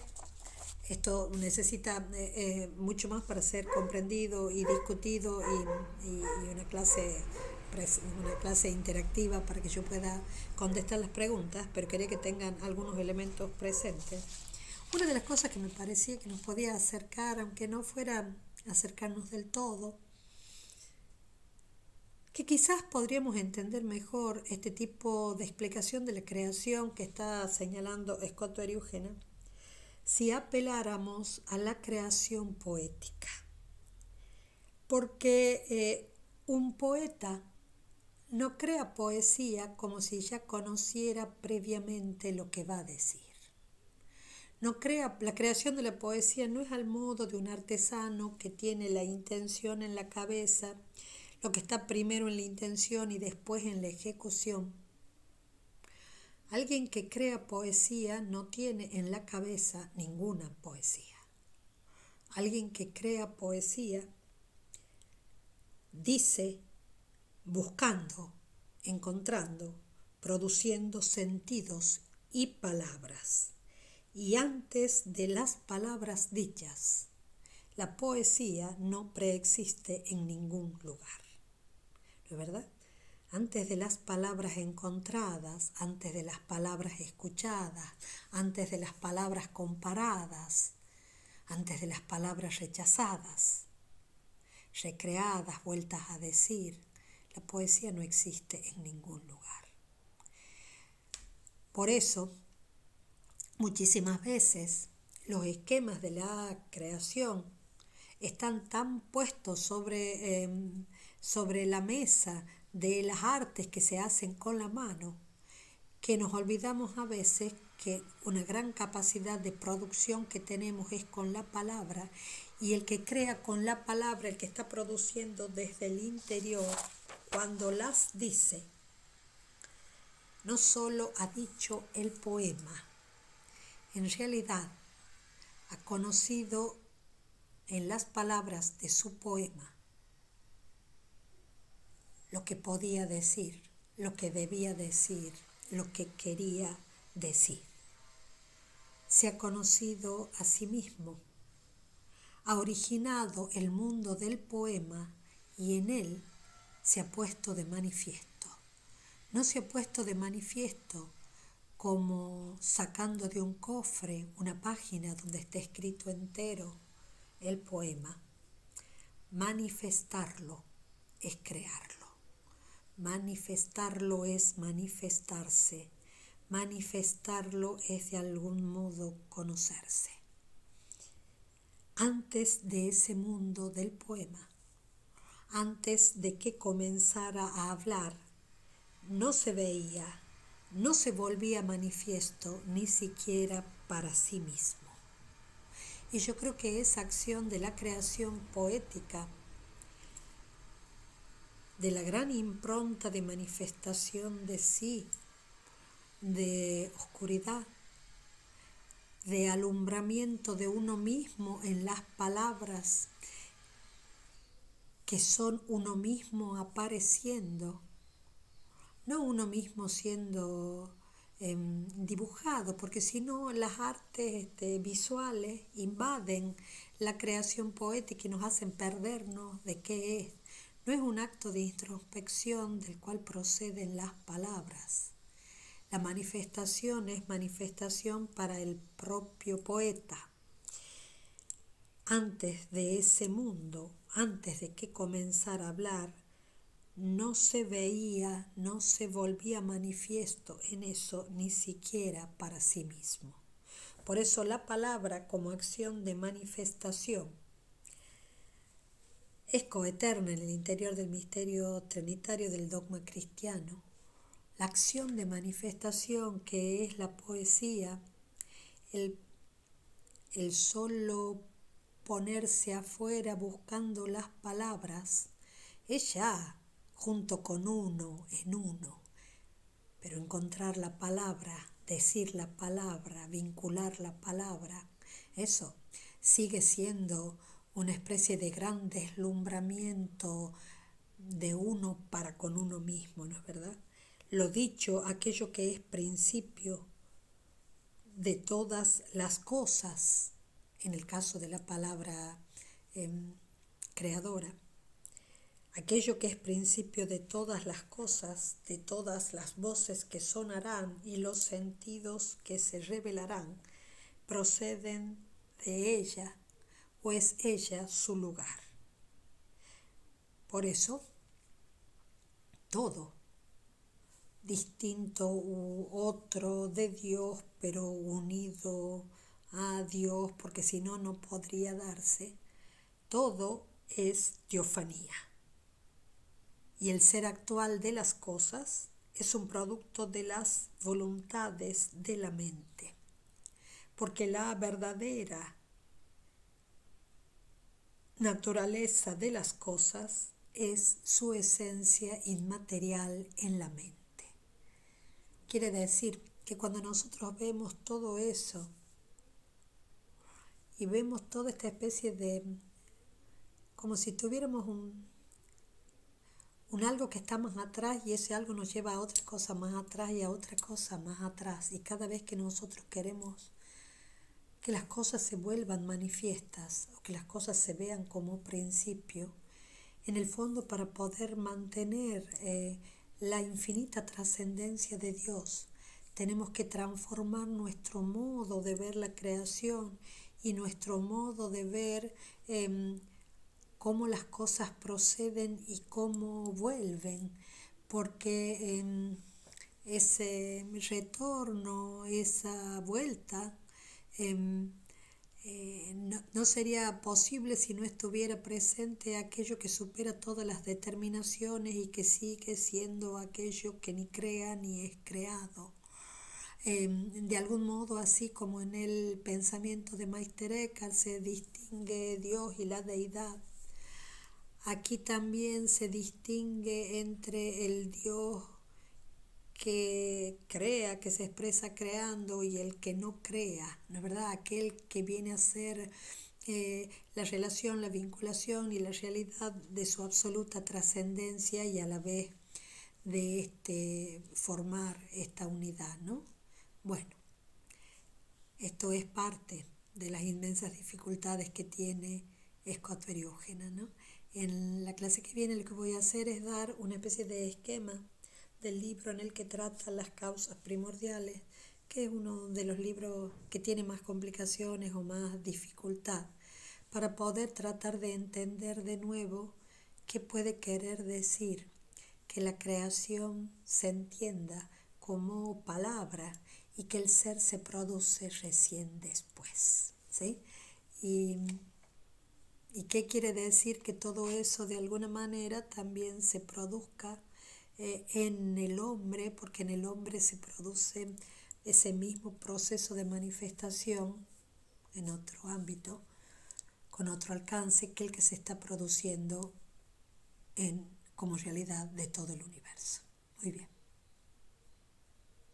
esto necesita mucho más para ser comprendido y discutido y una clase interactiva para que yo pueda contestar las preguntas, pero quería que tengan algunos elementos presentes. Una de las cosas que me parecía que nos podía acercar, aunque no fuera acercarnos del todo, que quizás podríamos entender mejor este tipo de explicación de la creación que está señalando Escoto-Eriúgena, si apeláramos a la creación poética. Porque un poeta no crea poesía como si ya conociera previamente lo que va a decir. La creación de la poesía no es al modo de un artesano que tiene la intención en la cabeza, lo que está primero en la intención y después en la ejecución. Alguien que crea poesía no tiene en la cabeza ninguna poesía. Alguien que crea poesía dice, buscando, encontrando, produciendo sentidos y palabras. Y antes de las palabras dichas, la poesía no preexiste en ningún lugar. ¿No es verdad? antes de las palabras encontradas, antes de las palabras escuchadas, antes de las palabras comparadas, antes de las palabras rechazadas, recreadas, vueltas a decir. La poesía no existe en ningún lugar. Por eso, muchísimas veces los esquemas de la creación están tan puestos sobre la mesa de las artes que se hacen con la mano, que nos olvidamos a veces que una gran capacidad de producción que tenemos es con la palabra, y el que crea con la palabra, el que está produciendo desde el interior, cuando las dice, no solo ha dicho el poema, en realidad ha conocido en las palabras de su poema lo que podía decir, lo que debía decir, lo que quería decir. Se ha conocido a sí mismo, ha originado el mundo del poema y en él se ha puesto de manifiesto. No se ha puesto de manifiesto como sacando de un cofre una página donde está escrito entero el poema. Manifestarlo es crearlo. Manifestarlo es manifestarse. Manifestarlo es de algún modo conocerse. Antes de ese mundo del poema, antes de que comenzara a hablar, no se veía, no se volvía manifiesto ni siquiera para sí mismo. Y yo creo que esa acción de la creación poética, de la gran impronta de manifestación de sí, de oscuridad, de alumbramiento de uno mismo en las palabras, que son uno mismo apareciendo, no uno mismo siendo dibujado, porque si no las artes visuales invaden la creación poética y nos hacen perdernos de qué es. No es un acto de introspección del cual proceden las palabras. La manifestación es manifestación para el propio poeta. Antes de ese mundo, antes de que comenzara a hablar, no se veía, no se volvía manifiesto en eso ni siquiera para sí mismo. Por eso la palabra como acción de manifestación es coeterna en el interior del misterio trinitario del dogma cristiano. La acción de manifestación que es la poesía, el solo ponerse afuera buscando las palabras, es ya junto con uno en uno, pero encontrar la palabra, decir la palabra, vincular la palabra, eso sigue siendo una especie de gran deslumbramiento de uno para con uno mismo, ¿no es verdad? Lo dicho, aquello que es principio de todas las cosas, en el caso de la palabra creadora, aquello que es principio de todas las cosas, de todas las voces que sonarán y los sentidos que se revelarán, proceden de ella o es ella su lugar. Por eso, todo, distinto u otro de Dios, pero unido a Dios, porque si no, no podría darse, todo es teofanía. Y el ser actual de las cosas es un producto de las voluntades de la mente, porque la verdadera naturaleza de las cosas es su esencia inmaterial en la mente. Quiere decir que cuando nosotros vemos todo eso y vemos toda esta especie de, como si tuviéramos un algo que está más atrás y ese algo nos lleva a otra cosa más atrás y a otra cosa más atrás, y cada vez que nosotros queremos que las cosas se vuelvan manifiestas o que las cosas se vean como principio, en el fondo para poder mantener la infinita trascendencia de Dios. Tenemos que transformar nuestro modo de ver la creación y nuestro modo de ver cómo las cosas proceden y cómo vuelven, porque ese retorno, esa vuelta, no sería posible si no estuviera presente aquello que supera todas las determinaciones y que sigue siendo aquello que ni crea ni es creado. De algún modo, así como en el pensamiento de Meister Eckhart se distingue Dios y la deidad, aquí también se distingue entre el Dios que crea, que se expresa creando, y el que no crea, ¿no es verdad? Aquel que viene a ser la relación, la vinculación y la realidad de su absoluta trascendencia y a la vez de formar esta unidad, ¿no? Bueno, esto es parte de las inmensas dificultades que tiene Scott Veriúgena, ¿no? En la clase que viene lo que voy a hacer es dar una especie de esquema del libro en el que trata las causas primordiales, que es uno de los libros que tiene más complicaciones o más dificultad, para poder tratar de entender de nuevo qué puede querer decir que la creación se entienda como palabra y que el ser se produce recién después, ¿sí? ¿Y qué quiere decir que todo eso de alguna manera también se produzca en el hombre, porque en el hombre se produce ese mismo proceso de manifestación en otro ámbito, con otro alcance que el que se está produciendo como realidad de todo el universo? Muy bien.